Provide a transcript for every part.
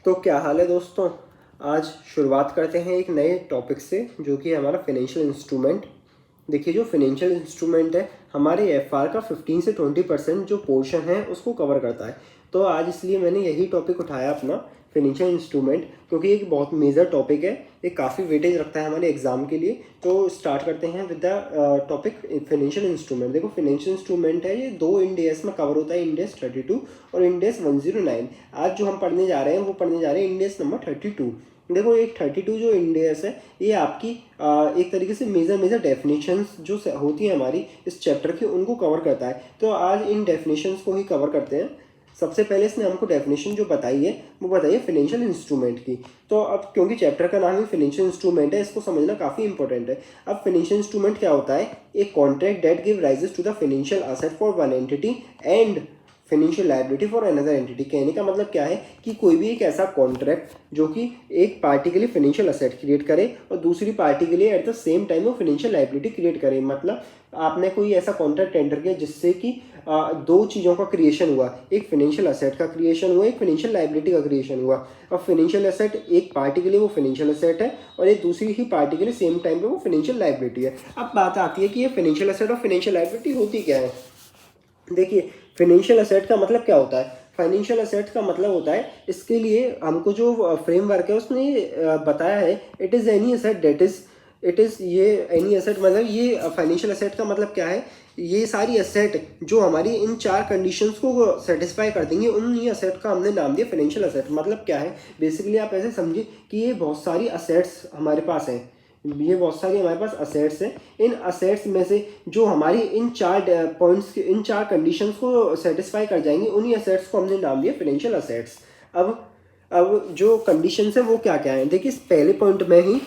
तो क्या हाल है दोस्तों। आज शुरुआत करते हैं एक नए टॉपिक से जो कि हमारा फाइनेंशियल इंस्ट्रूमेंट। देखिए, जो फाइनेंशियल इंस्ट्रूमेंट है हमारे एफआर का 15 से 20% जो पोर्शन है उसको कवर करता है। तो आज इसलिए मैंने यही टॉपिक उठाया अपना, फाइनेंशियल इंस्ट्रूमेंट, क्योंकि एक बहुत मेजर टॉपिक है, ये काफ़ी वेटेज रखता है हमारे एग्जाम के लिए। तो स्टार्ट करते हैं with the topic financial instrument. देखो, फाइनेंशियल इंस्ट्रूमेंट है, ये दो इंड एस में कवर होता है, इंड एस 32 और इंड एस 109। आज जो हम पढ़ने जा रहे हैं वो पढ़ने जा रहे हैं इंड एस नंबर 32। देखो, एक 32 जो इंडेक्स है ये आपकी एक तरीके से मेजर डेफिनेशंस जो होती हैं हमारी इस चैप्टर की, उनको कवर करता है। तो आज इन डेफिनेशंस को ही कवर करते हैं। सबसे पहले इसने हमको डेफिनेशन जो बताई है वो बताइए फाइनेंशियल इंस्ट्रूमेंट की। तो अब क्योंकि चैप्टर का नाम ही फाइनेंशियल इंस्ट्रूमेंट है, इसको समझना काफ़ी इंपॉर्टेंट है। अब फाइनेंशियल इंस्ट्रूमेंट क्या होता है? एक contract that give rises to the financial asset for one entity and financial liability for another entity. कहने का मतलब क्या है कि कोई भी एक ऐसा कॉन्ट्रैक्ट जो कि एक पार्टी के लिए फाइनेंशियल असेट क्रिएट करे और दूसरी पार्टी के लिए एट द सेम टाइम वो फाइनेंशियल लायबिलिटी क्रिएट करे। मतलब आपने कोई ऐसा कॉन्ट्रैक्ट टेंडर किया जिससे कि दो चीज़ों का क्रिएशन हुआ, एक फाइनेंशियल असेट का क्रिएशन हुआ, एक फाइनेंशियल लायबिलिटी का क्रिएशन हुआ। अब फाइनेंशियल असेट एक पार्टी के लिए वो फाइनेंशियल असेट है और एक दूसरी ही पार्टी के लिए सेम टाइम पे वो फाइनेंशियल लायबिलिटी है। अब बात आती है कि ये फाइनेंशियल असेट और फाइनेंशियल लायबिलिटी होती क्या है। देखिए, फाइनेंशियल असेट का मतलब क्या होता है? फाइनेंशियल असेट का मतलब होता है, इसके लिए हमको जो फ्रेमवर्क है उसने बताया है, it is any asset that is it is ये एनी असेट, मतलब ये फाइनेंशियल असेट का मतलब क्या है? ये सारी असेट जो हमारी इन चार कंडीशंस को सेटिस्फाई कर देंगे, उन ही असेट का हमने नाम दिया फाइनेंशियल असेट। मतलब क्या है? बेसिकली आप ऐसे समझिए कि ये बहुत सारी असेट्स हमारे पास हैं, ये बहुत सारी हमारे पास असेट्स हैं। इन असेट्स में से जो हमारी इन चार पॉइंट्स, इन चार कंडीशंस को सेटिस्फाई कर जाएंगी, उन्हीं असेट्स को हमने नाम दिया फाइनेंशियल असेट्स। अब जो कंडीशंस है वो क्या क्या है? देखिए, इस पहले पॉइंट में ही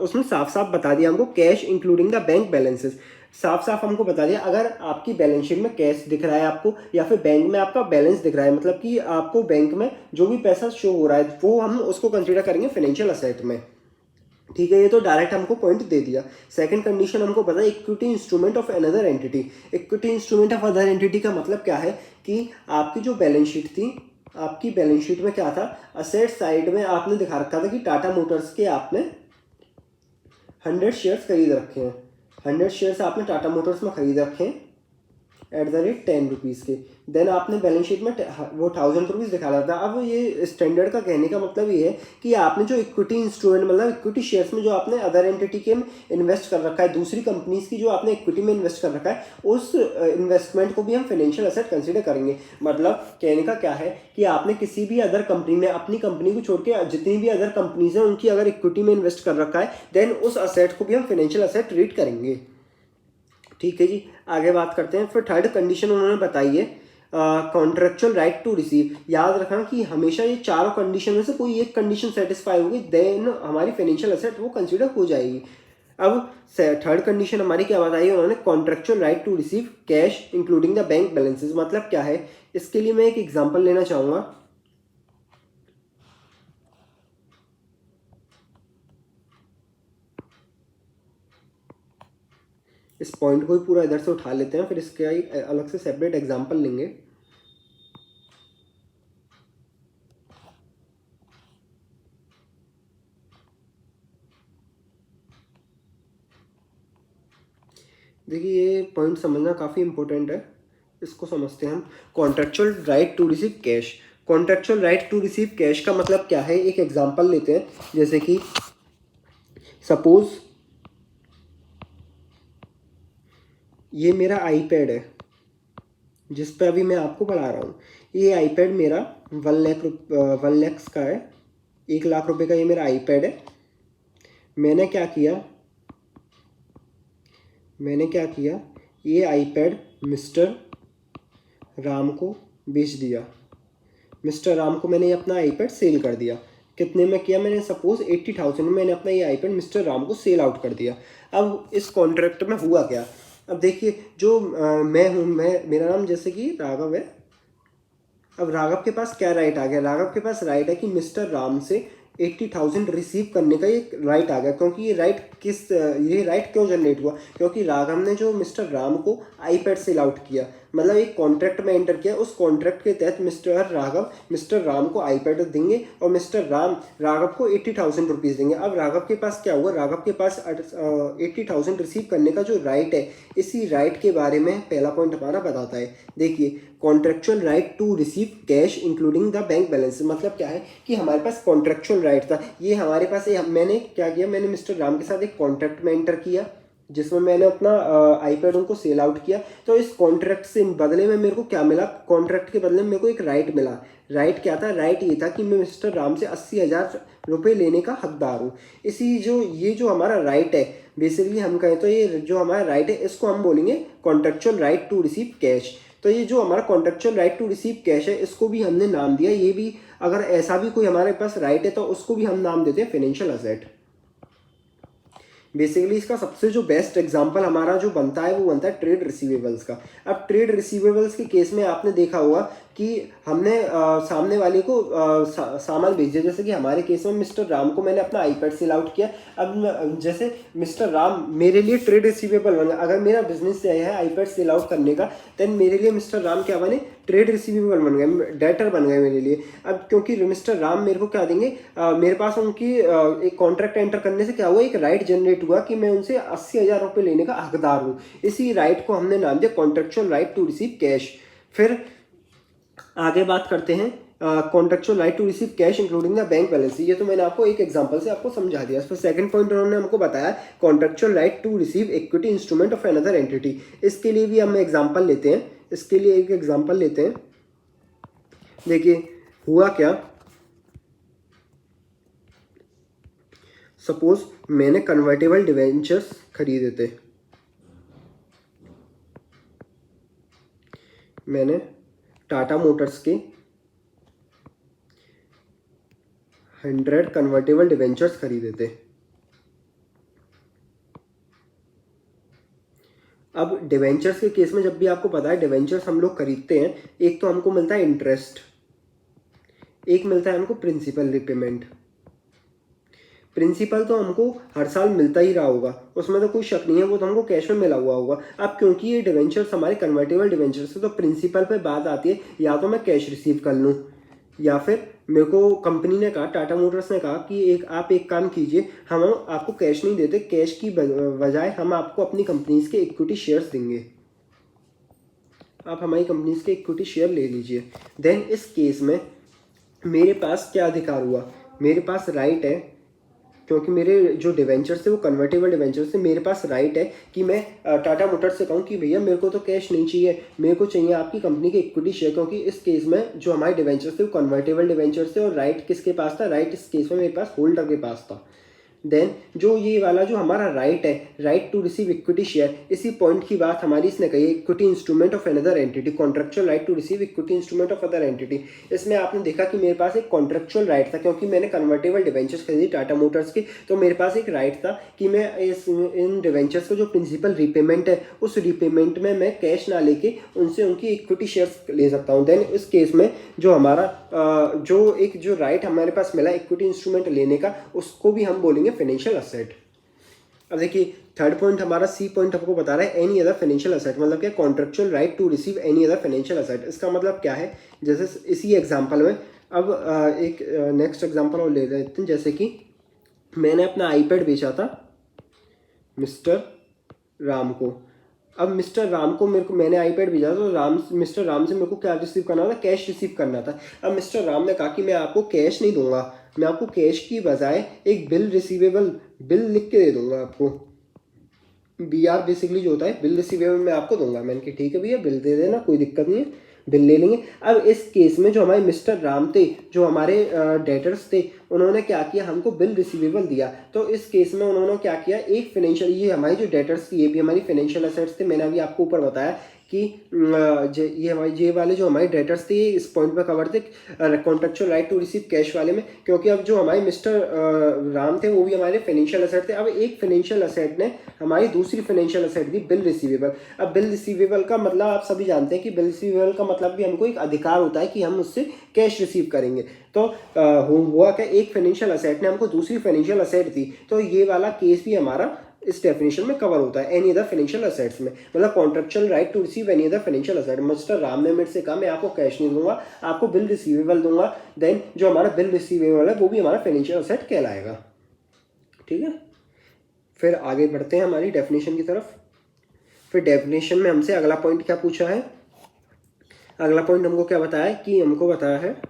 उसने साफ साफ बता दिया हमको, cash including the bank balances. साफ साफ हमको बता दिया, अगर आपकी बैलेंस शीट में कैश दिख रहा है आपको या फिर बैंक में आपका बैलेंस दिख रहा है, मतलब कि आपको बैंक में जो भी पैसा शो हो रहा है वो हम उसको कंसिडर करेंगे फाइनेंशियल असेट में। ठीक है, ये तो डायरेक्ट हमको पॉइंट दे दिया। सेकंड कंडीशन हमको पता है, equity instrument of another entity. Equity instrument of other entity का मतलब क्या है कि आपकी जो बैलेंस शीट थी, आपकी बैलेंस शीट में क्या था? असेट साइड में आपने दिखा रखा था कि टाटा मोटर्स के आपने 100 शेयर्स खरीद रखे हैं। 100 शेयर्स आपने टाटा मोटर्स में खरीद रखे हैं एट द रेट 10 रुपीज़ के। देन आपने बैलेंस शीट में वो 1000 रुपीज़ दिखा रहा था। अब ये स्टैंडर्ड का कहने का मतलब ये है कि आपने जो इक्विटी इंस्ट्रूमेंट, मतलब इक्विटी शेयर्स में जो आपने अदर एंटिटी के इन्वेस्ट कर रखा है, दूसरी कंपनीज की जो आपने इक्विटी में इन्वेस्ट कर रखा है, उस इन्वेस्टमेंट को भी हम फाइनेंशियल असेट कंसिडर करेंगे। मतलब कहने का क्या है कि आपने किसी भी अदर कंपनी में, अपनी कंपनी को छोड़ के जितनी भी अदर कंपनीज हैं उनकी अगर इक्विटी में इन्वेस्ट कर रखा है, देन उस असेट को भी हम फाइनेंशियल असेट ट्रीट करेंगे। ठीक है जी, आगे बात करते हैं। फिर थर्ड कंडीशन उन्होंने बताई है, कॉन्ट्रेक्चुअल राइट टू रिसीव। याद रखना कि हमेशा ये चारों कंडीशन में से कोई एक कंडीशन सेटिस्फाई होगी, देन हमारी फाइनेंशियल असेट वो कंसीडर हो जाएगी। अब थर्ड कंडीशन हमारी क्या बताई है उन्होंने? Contractual right to receive cash including the bank balances. मतलब क्या है? इसके लिए मैं एक एग्जाम्पल लेना चाहूँगा। इस पॉइंट को ही पूरा इधर से उठा लेते हैं, फिर इसका ही अलग से सेपरेट एग्जाम्पल लेंगे। देखिए, ये पॉइंट समझना काफ़ी इंपॉर्टेंट है, इसको समझते हैं हम। Contractual right to receive cash. Contractual right to receive cash का मतलब क्या है? एक एग्जांपल लेते हैं, जैसे कि सपोज ये मेरा आईपैड है जिस पे अभी मैं आपको पढ़ा रहा हूँ। ये आईपैड मेरा 1 लाख का है, 1 लाख रुपए का ये मेरा आईपैड है। मैंने क्या किया, ये आईपैड मिस्टर राम को बेच दिया। मिस्टर राम को मैंने अपना आईपैड सेल कर दिया। कितने में किया मैंने? सपोज 80,000 में मैंने अपना ये आईपैड मिस्टर राम को सेल आउट कर दिया। अब इस कॉन्ट्रैक्ट में हुआ क्या? अब देखिए, जो मैं हूँ, मेरा नाम जैसे कि राघव है। अब राघव के पास क्या राइट आ गया? राघव के पास राइट है कि मिस्टर राम से 80,000 रिसीव करने का एक राइट आ गया। क्योंकि ये राइट क्यों जनरेट हुआ? क्योंकि राघव ने जो मिस्टर राम को आईपैड सेल आउट किया, मतलब एक कॉन्ट्रैक्ट में एंटर किया, उस कॉन्ट्रैक्ट के तहत मिस्टर राम को आईपैड देंगे और मिस्टर राम राघव को 80,000 रुपीज़ देंगे। अब राघव के पास क्या हुआ? राघव के पास 80,000 रिसीव करने का जो राइट है, इसी राइट के बारे में पहला पॉइंट हमारा बताता है। देखिए, contractual right to receive cash including the bank balance. मतलब क्या है कि हमारे पास कॉन्ट्रेक्चुअल राइट था, ये हमारे पास मैंने क्या किया, मैंने मिस्टर राम के साथ एक कॉन्ट्रैक्ट में एंटर किया जिसमें मैंने अपना आईपैड उनको सेल आउट किया। तो इस कॉन्ट्रैक्ट से बदले में मेरे को क्या मिला? कॉन्ट्रैक्ट के बदले में मेरे को एक राइट मिला। राइट क्या था? राइट ये था कि मैं मिस्टर राम से 80,000 रुपये लेने का हकदार हूँ। ये जो हमारा राइट है, बेसिकली हम कहें तो ये जो हमारा राइट है, इसको हम बोलेंगे contractual right to receive cash. तो ये जो हमारा contractual right to receive cash है, इसको भी हमने नाम दिया। ये भी अगर ऐसा भी कोई हमारे पास राइट है तो उसको भी हम नाम देते हैं फाइनेंशियल असेट। बेसिकली इसका सबसे जो बेस्ट एग्जांपल हमारा जो बनता है वो बनता है ट्रेड रिसीवेबल्स का। अब ट्रेड रिसीवेबल्स के केस में आपने देखा होगा कि हमने सामने वाले को सामान भेज दिया। जैसे कि हमारे केस में मिस्टर राम को मैंने अपना आईपैड सेल आउट किया। अब जैसे मिस्टर राम मेरे लिए ट्रेड रिसीवेबल बन गया। अगर मेरा बिजनेस है आईपैड सेल आउट करने का, देन मेरे लिए मिस्टर राम क्या बने? ट्रेड रिसीवेबल बन गए, डेटर बन गए मेरे लिए। अब क्योंकि मिस्टर राम मेरे को क्या देंगे, मेरे पास उनकी एक कॉन्ट्रैक्ट एंटर करने से क्या हुआ, एक राइट जनरेट हुआ कि मैं उनसे 80,000 रुपये लेने का हकदार हूँ। इसी राइट को हमने नाम दिया contractual right to receive cash. फिर आगे बात करते हैं contractual right to receive cash including the bank balance. ये तो मैंने आपको एक एग्जांपल से आपको समझा दिया। फिर सेकंड पॉइंट उन्होंने हमको बताया contractual right to receive equity instrument of another entity. इसके लिए भी हम एग्जांपल लेते हैं। इसके लिए एक एग्जांपल लेते हैं। देखिए हुआ क्या, सपोज मैंने कन्वर्टेबल डिवेंचर्स खरीदे थे। मैंने टाटा मोटर्स के 100 कन्वर्टेबल डिवेंचर्स खरीदे थे। अब डिवेंचर्स के केस में जब भी आपको पता है डिवेंचर्स हम लोग खरीदते हैं, एक तो हमको मिलता है इंटरेस्ट, एक मिलता है हमको प्रिंसिपल रिपेमेंट। प्रिंसिपल तो हमको हर साल मिलता ही रहा होगा, उसमें तो कोई शक नहीं है, वो तो हमको कैश में मिला हुआ होगा। अब क्योंकि ये डिवेंचर्स हमारे कन्वर्टेबल डिवेंचर्स है, तो प्रिंसिपल पे बात आती है, या तो मैं कैश रिसीव कर लूँ या फिर मेरे को कंपनी ने कहा, टाटा मोटर्स ने कहा कि आप एक काम कीजिए, हम आपको कैश नहीं देते, कैश की बजाय हम आपको अपनी कंपनीज के इक्विटी शेयर्स देंगे, आप हमारी कंपनीज के इक्विटी शेयर ले लीजिए। देन इस केस में मेरे पास क्या अधिकार हुआ? मेरे पास राइट है, क्योंकि मेरे जो डिवेंचर्स थे वो कन्वर्टेबल डिवेंचर्स थे, मेरे पास राइट है कि मैं टाटा मोटर्स से कहूँ कि भैया मेरे को तो कैश नहीं चाहिए, मेरे को चाहिए आपकी कंपनी के इक्विटी शेयर। क्योंकि इस केस में जो हमारे डिवेंचर्स थे वो कन्वर्टेबल डिवेंचर्स थे और राइट किसके पास था? राइट इस केस में मेरे पास होल्डर के पास था। देन जो ये वाला जो हमारा राइट है, right to receive equity share, इसी पॉइंट की बात हमारी इसने कही है, equity instrument of another entity, contractual right to receive equity instrument of other entity. इसमें आपने देखा कि मेरे पास एक कॉन्ट्रेक्चुअल राइट था, क्योंकि मैंने कन्वर्टेबल डिवेंचर्स खरीदी टाटा मोटर्स की, तो मेरे पास एक राइट था कि मैं इन डिवेंचर्स का जो प्रिंसिपल रिपेमेंट है, उस रिपेमेंट में मैं कैश ना लेके उनसे उनकी इक्विटी शेयर्स ले सकता हूँ। देन इस केस में जो हमारा जो राइट हमारे पास मिला इक्विटी इंस्ट्रूमेंट लेने का, उसको भी हम बोलेंगे फाइनेंशियल असेट। अब देखिए थर्ड पॉइंट हमारा सी पॉइंट आपको बता रहा है एनी अदर फाइनेंशियल असेट, मतलब क्या? Contractual right to receive any other financial asset. इसका मतलब क्या है? जैसे इसी एग्जांपल में अब एक नेक्स्ट एग्जांपल और ले लेते हैं। जैसे कि मैंने अपना आईपैड बेचा था मिस्टर राम को। अब मिस्टर राम को मैंने आईपैड भेजा, तो मिस्टर राम से मेरे को क्या रिसीव करना था? कैश रिसीव करना था। अब मिस्टर राम ने कहा कि मैं आपको कैश नहीं दूंगा, मैं आपको कैश की बजाय एक बिल लिख के दे दूंगा आपको। BR बेसिकली जो होता है बिल रिसीवेबल मैं आपको दूंगा। मैंने कहा ठीक है भैया बिल दे देना, कोई दिक्कत नहीं है, बिल ले लेंगे। अब इस केस में जो हमारे मिस्टर राम थे, जो हमारे डेटर्स थे, उन्होंने क्या किया? हमको बिल रिसीवेबल दिया। तो इस केस में उन्होंने क्या किया? एक फाइनेंशियल, ये हमारी जो डेटर्स थी ये भी हमारी फाइनेंशियल असेट्स थे। मैंने अभी आपको ऊपर बताया कि ये वाले जो हमारे डेटर्स थे इस पॉइंट पे कवर थे contractual right to receive cash वाले में, क्योंकि अब जो हमारे मिस्टर राम थे वो भी हमारे फाइनेंशियल असेट थे। अब एक फाइनेंशियल असेट ने हमारी दूसरी फाइनेंशियल असेट दी बिल रिसीवेबल। अब बिल रिसीवेबल का मतलब आप सभी जानते हैं कि बिल रिसीवेबल का मतलब भी हमको एक अधिकार होता है कि हम उससे कैश रिसीव करेंगे। तो हुआ क्या, एक फाइनेंशियल असेट ने हमको दूसरी फाइनेंशियल असेट दी, तो ये वाला केस भी हमारा इस डेफिनेशन में कवर होता है एनी अदर फाइनेंशियल असेट्स में, मतलब contractual right to receive any other financial asset. Mister Ram ने मेरे से कहा मैं आपको कैश नहीं दूंगा, आपको बिल रिसीवेबल दूंगा, देन जो हमारा बिल रिसीवेबल है वो भी हमारा फाइनेंशियल असेट कहलाएगा। ठीक है, फिर आगे बढ़ते हैं हमारी डेफिनेशन की तरफ। फिर डेफिनेशन में हमसे अगला पॉइंट क्या पूछा है, अगला पॉइंट हमको क्या बताया है कि हमको बताया है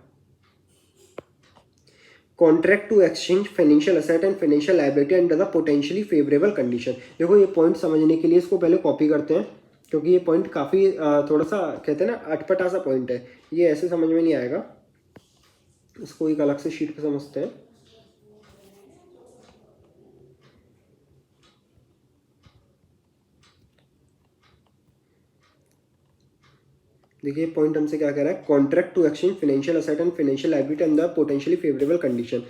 contract to exchange financial asset and financial liability under the potentially favourable condition. देखो ये पॉइंट समझने के लिए इसको पहले कॉपी करते हैं, क्योंकि ये पॉइंट काफ़ी थोड़ा सा कहते हैं ना अटपटा सा पॉइंट है, ये ऐसे समझ में नहीं आएगा, इसको एक अलग से शीट पे समझते हैं। देखिए पॉइंट हमसे क्या कह रहा है, contract to exchange financial asset and financial liability under potentially favourable condition.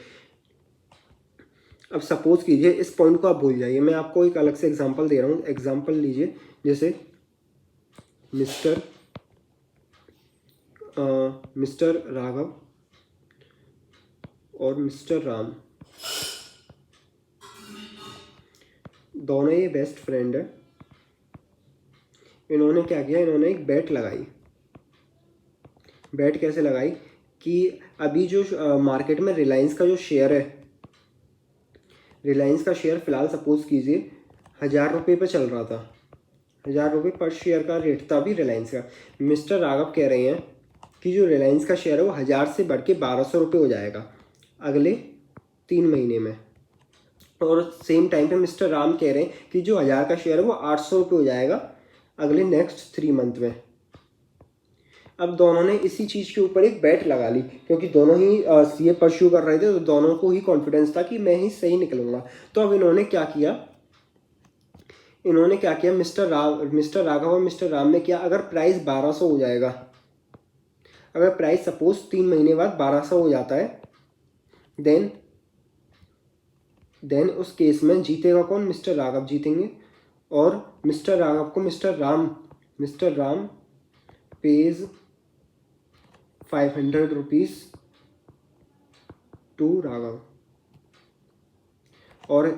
अब सपोज कीजिए इस पॉइंट को आप भूल जाइए, मैं आपको एक अलग से एग्जांपल दे रहा हूँ। एग्जांपल लीजिए, जैसे मिस्टर राघव और मिस्टर राम दोनों ये बेस्ट फ्रेंड है। इन्होंने क्या किया, इन्होंने एक बेट लगाई। बेट कैसे लगाई कि अभी जो मार्केट में रिलायंस का जो शेयर है, रिलायंस का शेयर फिलहाल सपोज कीजिए 1000 रुपये पर चल रहा था, 1000 रुपये पर शेयर का रेट था अभी रिलायंस का। मिस्टर राघव कह रहे हैं कि जो रिलायंस का शेयर है वो 1000 से बढ़ के 1200 रुपये हो जाएगा अगले 3 महीने में, और सेम टाइम पे मिस्टर राम कह रहे हैं कि जो 1000 का शेयर है वो 800 रुपये हो जाएगा अगले नेक्स्ट 3 मंथ में। अब दोनों ने इसी चीज़ के ऊपर एक बेट लगा ली, क्योंकि दोनों ही सीए परस्यू कर रहे थे, तो दोनों को ही कॉन्फिडेंस था कि मैं ही सही निकलूंगा। तो अब इन्होंने क्या किया, मिस्टर राघव और मिस्टर राम ने किया, अगर प्राइस 1200 हो जाएगा, अगर प्राइस सपोज 3 महीने बाद 1200 हो जाता है, देन उस केस में जीतेगा कौन, मिस्टर राघव जीतेंगे। और मिस्टर राघव को mister Ram pays 500 rupees to Raghav, और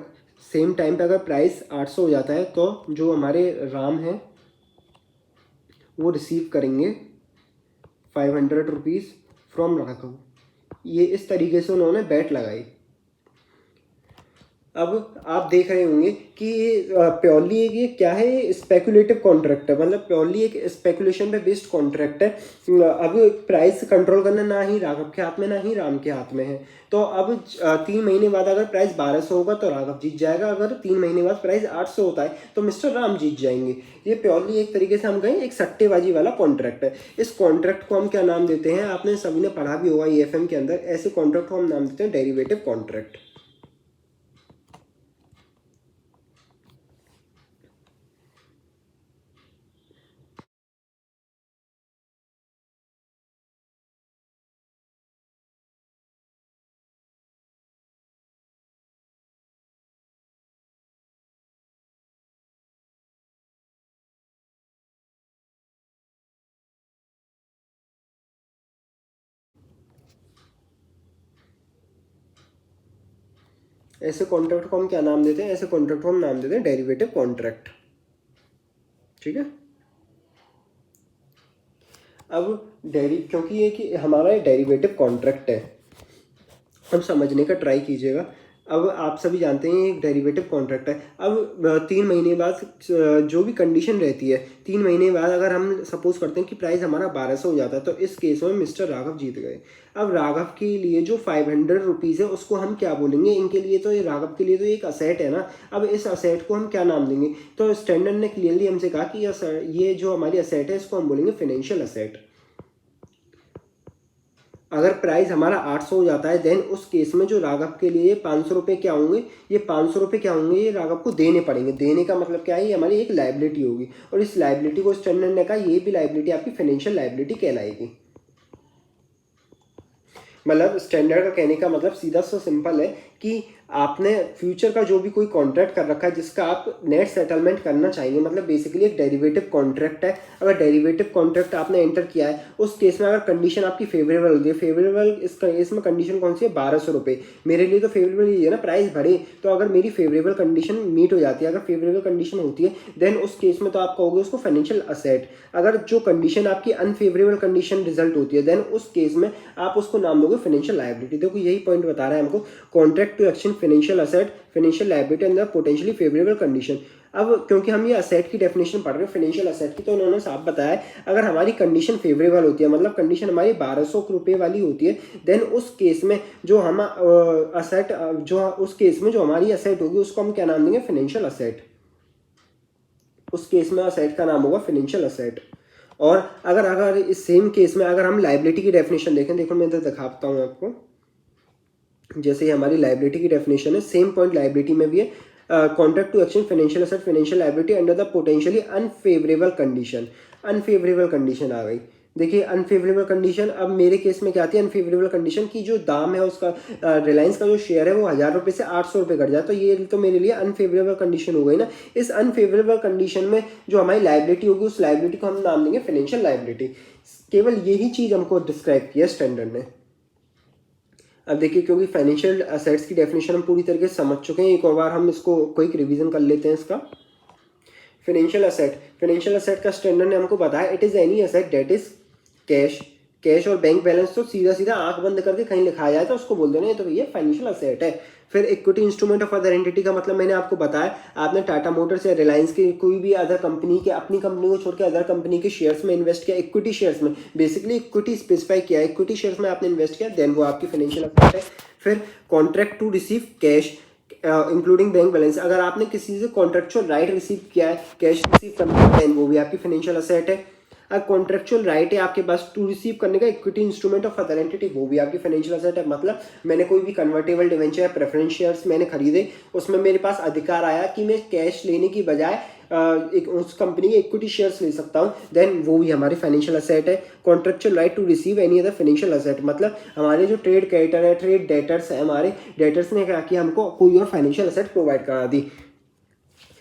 सेम टाइम पे अगर प्राइस 800 हो जाता है तो जो हमारे राम हैं वो रिसीव करेंगे 500 रुपीज़ फ्रॉम राघव। ये इस तरीके से उन्होंने बेट लगाई। अब आप देख रहे होंगे कि प्योरली एक ये क्या है, स्पेकुलेटिव कॉन्ट्रैक्ट है, मतलब प्योरली एक स्पेकुलेशन पे बेस्ड कॉन्ट्रैक्ट है। अब प्राइस कंट्रोल करना ना ही राघव के हाथ में ना ही राम के हाथ में है। तो अब 3 महीने बाद अगर प्राइस 1200 होगा तो राघव जीत जाएगा, अगर 3 महीने बाद प्राइस 800 होता है तो मिस्टर राम जीत जाएंगे। ये प्योरली एक तरीके से हम कहें एक सट्टेबाजी वाला कॉन्ट्रैक्ट है। इस कॉन्ट्रैक्ट को हम क्या नाम देते हैं, आपने सभी ने पढ़ा भी होगा EFM के अंदर, ऐसे कॉन्ट्रैक्ट को हम नाम देते हैं डेरिवेटिव कॉन्ट्रैक्ट। ऐसे कॉन्ट्रैक्ट को हम क्या नाम देते हैं, ऐसे कॉन्ट्रैक्ट को हम नाम देते हैं डेरिवेटिव कॉन्ट्रैक्ट। ठीक है, अब क्योंकि ये कि हमारा डेरिवेटिव कॉन्ट्रैक्ट है, अब समझने का ट्राई कीजिएगा। अब आप सभी जानते हैं एक डेरिवेटिव कॉन्ट्रैक्ट है। अब 3 महीने बाद जो भी कंडीशन रहती है, 3 महीने बाद अगर हम सपोज करते हैं कि प्राइस हमारा 1200 हो जाता है, तो इस केस में मिस्टर राघव जीत गए। अब राघव के लिए जो 500 रुपीज़ है उसको हम क्या बोलेंगे, इनके लिए तो ये राघव के लिए तो एक असेट है ना। अब इस असेट को हम क्या नाम देंगे, तो स्टैंडर्ड ने क्लियरली हमसे कहा कि ये जो हमारी असेट है इसको हम बोलेंगे फाइनेंशियल असेट। अगर प्राइस हमारा 800 हो जाता है, देन उस केस में जो राघव के लिए 500 रुपये क्या होंगे, ये 500 रुपये क्या होंगे, ये राघव को देने पड़ेंगे। देने का मतलब क्या है, ये हमारी एक लाइबिलिटी होगी, और इस लाइबिलिटी को स्टैंडर्ड ने कहा ये भी लाइबिलिटी आपकी फाइनेंशियल लाइबिलिटी कहलाएगी। मतलब स्टैंडर्ड का कहने का मतलब सीधा सा सिंपल है कि आपने फ्यूचर का जो भी कोई कॉन्ट्रैक्ट कर रखा है जिसका आप नेट सेटलमेंट करना चाहेंगे, मतलब बेसिकली एक डेरिवेटिव कॉन्ट्रैक्ट है। अगर डेरिवेटिव कॉन्ट्रैक्ट आपने एंटर किया है, उस केस में अगर कंडीशन आपकी फेवरेबल होगी, फेवरेबल इस केस में कंडीशन कौन सी है, 1200 रुपये। मेरे लिए तो फेवरेबल ये है ना, प्राइस बढ़े, तो अगर मेरी फेवरेबल कंडीशन मीट हो जाती है, अगर फेवरेबल कंडीशन होती है, देन उस केस में तो आप कहोगे उसको फाइनेंशियल असेट। अगर जो कंडीशन आपकी अनफेवरेबल कंडीशन रिजल्ट होती है, देन उस केस में आप उसको नाम दोगे फाइनेंशियल लायबिलिटी। देखो यही पॉइंट बता रहा है हमको, contract to exchange financial asset, financial liability and the potentially favourable condition. अब क्योंकि हम ये असेट की डेफिनेशन पढ़ रहे हैं, फाइनेंशियल असेट की, तो उन्होंने साफ बताया अगर हमारी कंडीशन फेवरेबल होती है, मतलब कंडीशन हमारी 1200 रुपये वाली होती है, देन उस केस में जो हम असेट जो उस केस में जो हमारी असेट होगी उसको हम क्या नाम देंगे, फाइनेंशियल असेट। उस केस में असेट का नाम होगा फाइनेंशियल असेट। और अगर इस सेम केस में अगर हम लाइबिलिटी की डेफिनेशन देखें, देखो मैं इधर दिखाता हूँ आपको, जैसे हमारी लाइबिलिटी की डेफिनेशन है, सेम पॉइंट लाइबिलिटी में भी है, contract to exchange financial asset financial liability under the potentially unfavourable condition. Unfavourable condition आ गई, देखिए अनफेवरेबल कंडीशन। अब मेरे केस में क्या आती है अनफेवरेबल कंडीशन की, जो दाम है उसका रिलायंस का जो शेयर है वो 1000 रुपये से 800 रुपये घट जाए, तो ये तो मेरे लिए अनफेवरेबल कंडीशन हो गई ना। इस अनफेवरेबल कंडीशन में जो हमारी लाइबिलिटी होगी, उस लाइबिलिटी को हम नाम देंगे फाइनेंशियल लाइबिलिटी। केवल यही चीज़ हमको डिस्क्राइब किया स्टैंडर्ड ने। अब देखिए, क्योंकि फाइनेंशियल असेट्स की डेफिनेशन हम पूरी तरीके से समझ चुके हैं, एक और बार हम इसको क्विक रिवीजन कर लेते हैं इसका। फाइनेंशियल असेट का स्टैंडर्ड ने हमको बताया it is any asset that is cash. Cash और बैंक बैलेंस तो सीधा सीधा आंख बंद करके कहीं लिखाया जाए तो उसको बोल देना है तो ये फाइनेंशियल असेट है। फिर equity instrument of other entity का मतलब मैंने आपको बताया, आपने टाटा मोटर्स या रिलायंस की कोई भी अदर कंपनी के, अपनी कंपनी को छोड़ के अदर कंपनी के शेयर्स में इन्वेस्ट किया, इक्विटी शेयर्स में, बेसिकली इक्विटी स्पेसिफाई किया, इक्विटी शेयर्स में आपने इन्वेस्ट किया, देन वो आपकी फाइनेंशियल असेट है। फिर contract to receive cash including bank balance, अगर आपने किसी से कॉन्ट्रेक्चुअल राइट रिसीव किया है, कैश रिसीव करना है, वो भी आपकी फाइनेंशियल असेट है। अगर कॉन्ट्रेक्चुअल राइट है आपके पास टू रिसीव करने का equity instrument of other entity, वो भी आपकी फाइनेंशियल असेट है। मतलब मैंने कोई भी कन्वर्टेबल डिवेंचर या प्रेफरेंस शेयर्स मैंने खरीदे, उसमें मेरे पास अधिकार आया कि मैं कैश लेने की बजाय एक उस कंपनी के इक्विटी शेयर्स ले सकता हूँ, देन वो भी हमारी फाइनेंशियल असेट है। Contractual right to receive any other financial asset, मतलब हमारे जो ट्रेड क्रेडिटर है, ट्रेड डेटर्स है, हमारे डेटर्स ने क्या किया, हमको कोई और फाइनेंशियल असेट प्रोवाइड करा दी।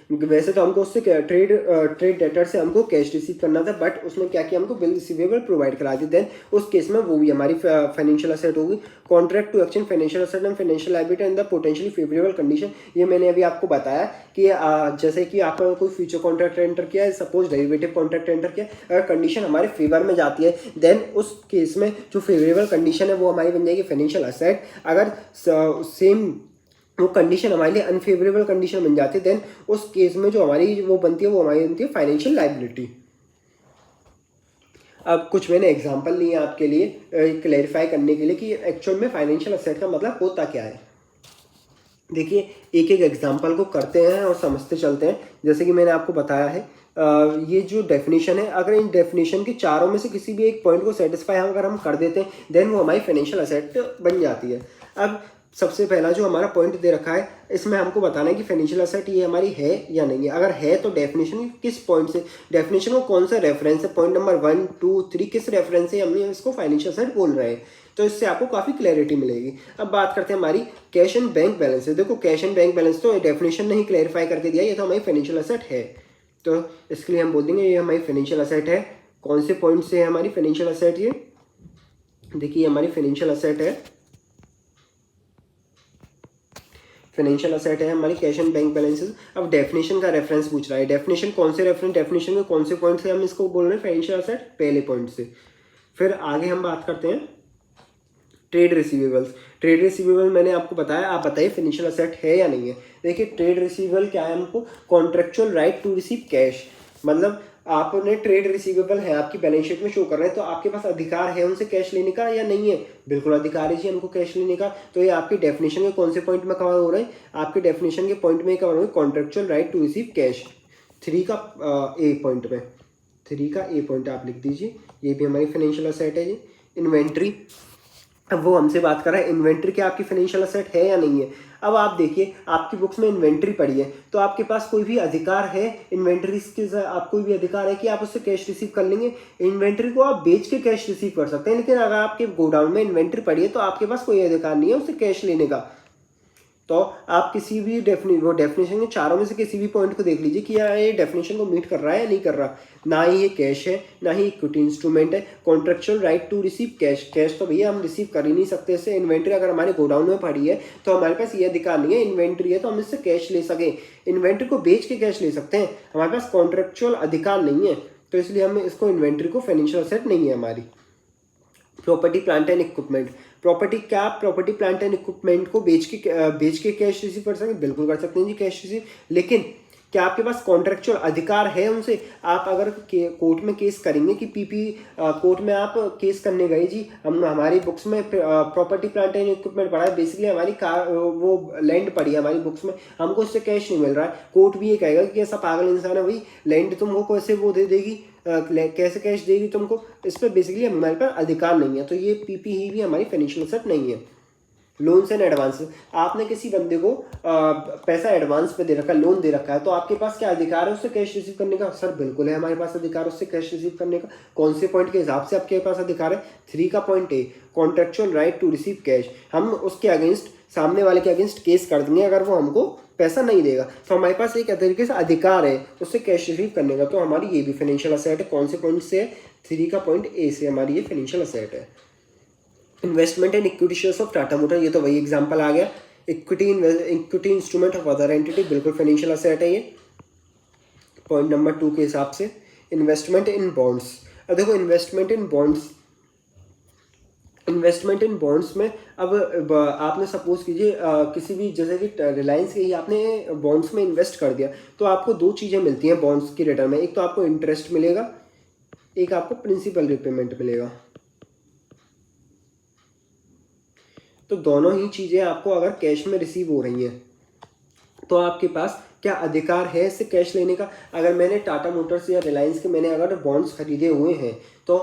वैसे तो हमको उससे ट्रेड डेटर से हमको कैश रिसीव करना था, बट उसने क्या किया, हमको बिल रिसीवेबल प्रोवाइड करा दी, देन उस केस में वो भी हमारी फाइनेंशियल असेट होगी। Contract to exchange financial asset and financial liability and the potentially favourable condition, ये मैंने अभी आपको बताया कि जैसे कि आपने कोई फ्यूचर कॉन्ट्रैक्ट एंटर किया है, सपोज डेरिवेटिव कॉन्ट्रैक्ट एंटर किया, अगर कंडीशन हमारे फेवर में जाती है, देन उस केस में जो फेवरेबल कंडीशन है वो हमारी बन जाएगी फाइनेंशियल असेट। अगर सेम वो कंडीशन हमारे लिए अनफेवरेबल कंडीशन बन जाती है, देन उस केस में जो हमारी वो बनती है वो हमारी बनती है फाइनेंशियल लायबिलिटी। अब कुछ मैंने एग्जांपल लिए आपके लिए क्लैरिफाई करने के लिए कि एक्चुअल में फाइनेंशियल असेट का मतलब होता क्या है। देखिए एक एक एग्जांपल को करते हैं और समझते चलते हैं। जैसे कि मैंने आपको बताया है, ये जो डेफिनेशन है, अगर इन डेफिनेशन के चारों में से किसी भी एक पॉइंट को सेटिस्फाई अगर हम कर देते हैं, देन वो हमारी फाइनेंशियल असेट बन जाती है। अब सबसे पहला जो हमारा पॉइंट दे रखा है, इसमें हमको बताना है कि फाइनेंशियल असेट ये हमारी है या नहीं है। अगर है तो डेफिनेशन किस पॉइंट से, डेफिनेशन को कौन सा रेफरेंस है, पॉइंट नंबर 1, 2, 3 किस रेफरेंस से हमने इसको फाइनेंशियल असेट बोल रहे हैं, तो इससे आपको काफ़ी क्लैरिटी मिलेगी। अब बात करते हैं हमारी कैश एंड बैंक बैलेंस है। देखो कैश एंड बैंक बैलेंस तो डेफिनेशन ने ही क्लैरिफाई करके दिया, ये तो हमारी फाइनेंशियल असेट है, तो इसके लिए हम बोल देंगे ये हमारी फाइनेंशियल असेट है। कौन से पॉइंट से है हमारी फाइनेंशियल असेट, ये देखिए हमारी फाइनेंशियल असेट है, फाइनेंशियल असेट है हमारी कैश एंड बैंक बैलेंसेस। अब डेफिनेशन का रेफरेंस पूछ रहा है, डेफिनेशन कौन से रेफरेंस, डेफिनेशन के कौन से पॉइंट से हम इसको बोल रहे हैं फाइनेंशियल असेट, पहले पॉइंट से। फिर आगे हम बात करते हैं ट्रेड रिसीवेबल्स। ट्रेड रिसीवेबल मैंने आपको बताया, आप बताइए फाइनेंशियल असेट है या नहीं है। देखिए ट्रेड रिसीवेबल क्या है, हमको contractual right to receive cash, मतलब आपने ट्रेड रिसीवेबल है आपकी बैलेंस शीट में शो कर रहे हैं, तो आपके पास अधिकार है उनसे कैश लेने का या नहीं है, बिल्कुल अधिकार है जी हमको कैश लेने का। तो ये आपकी डेफिनेशन के कौन से पॉइंट में कवर हो रहे हैं, आपके डेफिनेशन के पॉइंट में कवर हो रहे हैं contractual right to receive cash. 3 का ए पॉइंट में, 3 का ए पॉइंट आप लिख दीजिए, ये भी हमारी फाइनेंशियल असेट है जी। इन्वेंट्री, अब वो हमसे बात कर रहा है इन्वेंट्री क्या आपकी फाइनेंशियल असेट है या नहीं है। अब आप देखिए आपकी बुक्स में इन्वेंट्री पड़ी है, तो आपके पास कोई भी अधिकार है इन्वेंट्री के, आप कोई भी अधिकार है कि आप उससे कैश रिसीव कर लेंगे। इन्वेंट्री को आप बेच के कैश रिसीव कर सकते हैं, लेकिन अगर आपके गोडाउन में इन्वेंट्री पड़ी है तो आपके पास कोई अधिकार नहीं है उससे कैश लेने का। तो आप किसी भी डेफिनेशन के चारों में से किसी भी पॉइंट को देख लीजिए कि ये डेफिनेशन को मीट कर रहा है या नहीं कर रहा। ना ही ये कैश है, ना ही इक्विटी इंस्ट्रूमेंट है। Contractual right to receive cash, cash तो भैया हम रिसीव कर ही नहीं सकते इससे। इन्वेंट्री अगर हमारे गोडाउन में पड़ी है तो हमारे पास ये अधिकार नहीं है, इन्वेंट्री है तो हम इससे कैश ले सकें। इन्वेंट्री को बेच के कैश ले सकते हैं, हमारे पास कॉन्ट्रेक्चुअल अधिकार नहीं है, तो इसलिए हम इसको इन्वेंट्री को फाइनेंशियल असेट नहीं है हमारी। Property plant and equipment, property क्या आप प्रॉपर्टी प्लांट एंड इक्विपमेंट को बेच के कैश रिसीव कर सकते हैं? बिल्कुल कर सकते हैं जी कैश रिसीव, लेकिन क्या आपके पास कॉन्ट्रेक्चुअल अधिकार है उनसे? आप अगर कोर्ट में केस करेंगे कि पीपी कोर्ट में आप केस करने गए जी, हम हमारी बुक्स में प्रॉपर्टी प्लांट एंड इक्विपमेंट पड़ा है, बेसिकली हमारी कार वो लैंड पड़ी है हमारी बुक्स में, हमको उससे कैश नहीं मिल रहा है। कोर्ट भी ये कहेगा कि ऐसा पागल इंसान है भाई, लैंड तुमको कैसे वो दे देगी, कैसे कैश देगी तुमको, इस पर बेसिकली हमारे पास अधिकार नहीं है। तो ये पीपी ही भी हमारी फाइनेंशियल असेट नहीं है। लोन्स एंड एडवांस, आपने किसी बंदे को पैसा एडवांस पे दे रखा है, लोन दे रखा है, तो आपके पास क्या अधिकार है उससे कैश रिसीव करने का? सर बिल्कुल है हमारे पास अधिकार उससे कैश रिसीव करने का। कौन से पॉइंट के हिसाब से आपके पास अधिकार है? 3 का point A, contractual right to receive cash. हम उसके अगेंस्ट, सामने वाले के अगेंस्ट केस कर देंगे अगर वो हमको पैसा नहीं देगा, तो हमारे पास एक तरीके से अधिकार है उससे कैश रिसीव करने का। तो हमारी ये भी फाइनेंशियल असेट है। कौन से पॉइंट से? 3 का पॉइंट ए से हमारी ये फाइनेंशियल असेट है। Investment and equity shares of Tata motor, ये तो वही एग्जांपल आ गया। Equity instrument of other entity, बिल्कुल फाइनेंशियल असेट है ये पॉइंट नंबर 2 के हिसाब से। इन्वेस्टमेंट इन बॉन्ड्स, अब देखो इन्वेस्टमेंट इन बॉन्ड्स में अब आपने सपोज कीजिए किसी भी, जैसे कि रिलायंस के ही आपने बॉन्ड्स में इन्वेस्ट कर दिया, तो आपको 2 चीज़ें मिलती हैं बॉन्ड्स की रिटर्न में। एक तो आपको इंटरेस्ट मिलेगा, एक आपको प्रिंसिपल रिपेमेंट मिलेगा। तो दोनों ही चीज़ें आपको अगर कैश में रिसीव हो रही हैं तो आपके पास क्या अधिकार है इससे कैश लेने का? अगर मैंने टाटा मोटर्स या रिलायंस के मैंने अगर बॉन्ड्स खरीदे हुए हैं तो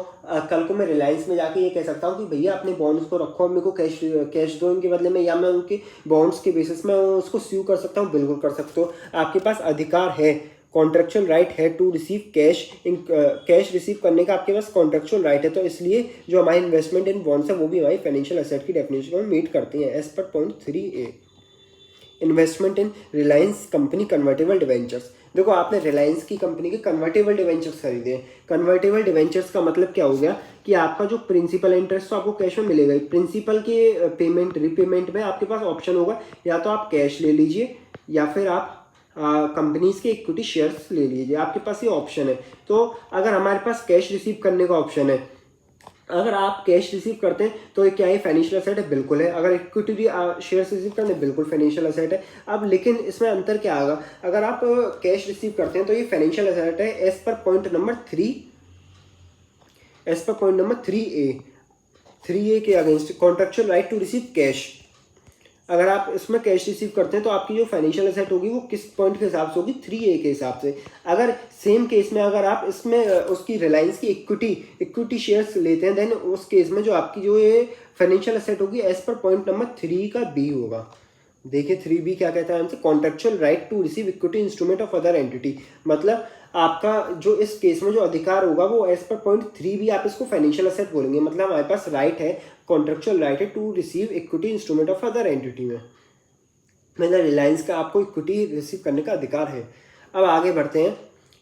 कल को मैं रिलायंस में जाके ये कह सकता हूँ कि भैया अपने बॉन्ड्स को रखो, मेरे को कैश दो इनके बदले में, या मैं उनके बॉन्ड्स के बेसिस में उसको स्यू कर सकता हूँ। बिल्कुल कर सकते हो, आपके पास अधिकार है, कॉन्ट्रेक्चुअल राइट है to receive cash. Cash receive करने का आपके पास कॉन्ट्रेक्चुअल राइट है। तो इसलिए जो हमारी इन्वेस्टमेंट इन बॉन्ड्स है वो भी हमारी फाइनेंशियल एसेट की डेफिनेशन को मीट करती हैं as per point 3A। Investment in Reliance company convertible debentures, देखो आपने रिलायंस की कंपनी के कन्वर्टेबल डिवेंचर्स खरीदे हैं। कन्वर्टेबल डिवेंचर्स का मतलब क्या हो गया कि आपका जो प्रिंसिपल इंटरेस्ट तो आपको कैश में मिलेगा ही, प्रिंसिपल के पेमेंट रिपेमेंट में आपके पास ऑप्शन होगा, या तो आप कैश ले लीजिए या फिर आप कंपनीज के इक्विटी शेयर्स ले लीजिए, आपके पास ये ऑप्शन है। तो अगर हमारे पास कैश रिसीव करने का ऑप्शन है, अगर आप कैश रिसीव करते हैं तो ये क्या है? फाइनेंशियल असेट है, बिल्कुल है। अगर इक्विटी शेयर्स रिसीव करते हैं, बिल्कुल फाइनेंशियल असेट है। अब लेकिन इसमें अंतर क्या आएगा? अगर आप कैश रिसीव करते हैं तो ये फाइनेंशियल असेट है as per point number 3A। 3A के against contractual right to receive cash. अगर आप इसमें कैश रिसीव करते हैं तो आपकी जो फाइनेंशियल एसेट होगी वो किस पॉइंट के हिसाब से होगी? 3A के हिसाब से। अगर सेम केस में अगर आप इसमें उसकी रिलायंस की इक्विटी शेयर्स लेते हैं, देन उस केस में जो आपकी जो ये फाइनेंशियल एसेट होगी एज पर पॉइंट नंबर 3 का B होगा। देखिए 3B क्या कहता है हमसे? Contractual right to receive equity instrument of other entity, मतलब आपका जो इस केस में जो अधिकार होगा वो एज पर पॉइंट 3B आप इसको फाइनेंशियल एसेट बोलेंगे। मतलब हमारे पास राइट है, कॉन्ट्रेक्चुअल राइट है to receive equity instrument of other entity में, मतलब रिलायंस का आपको इक्विटी रिसीव करने का अधिकार है। अब आगे बढ़ते हैं।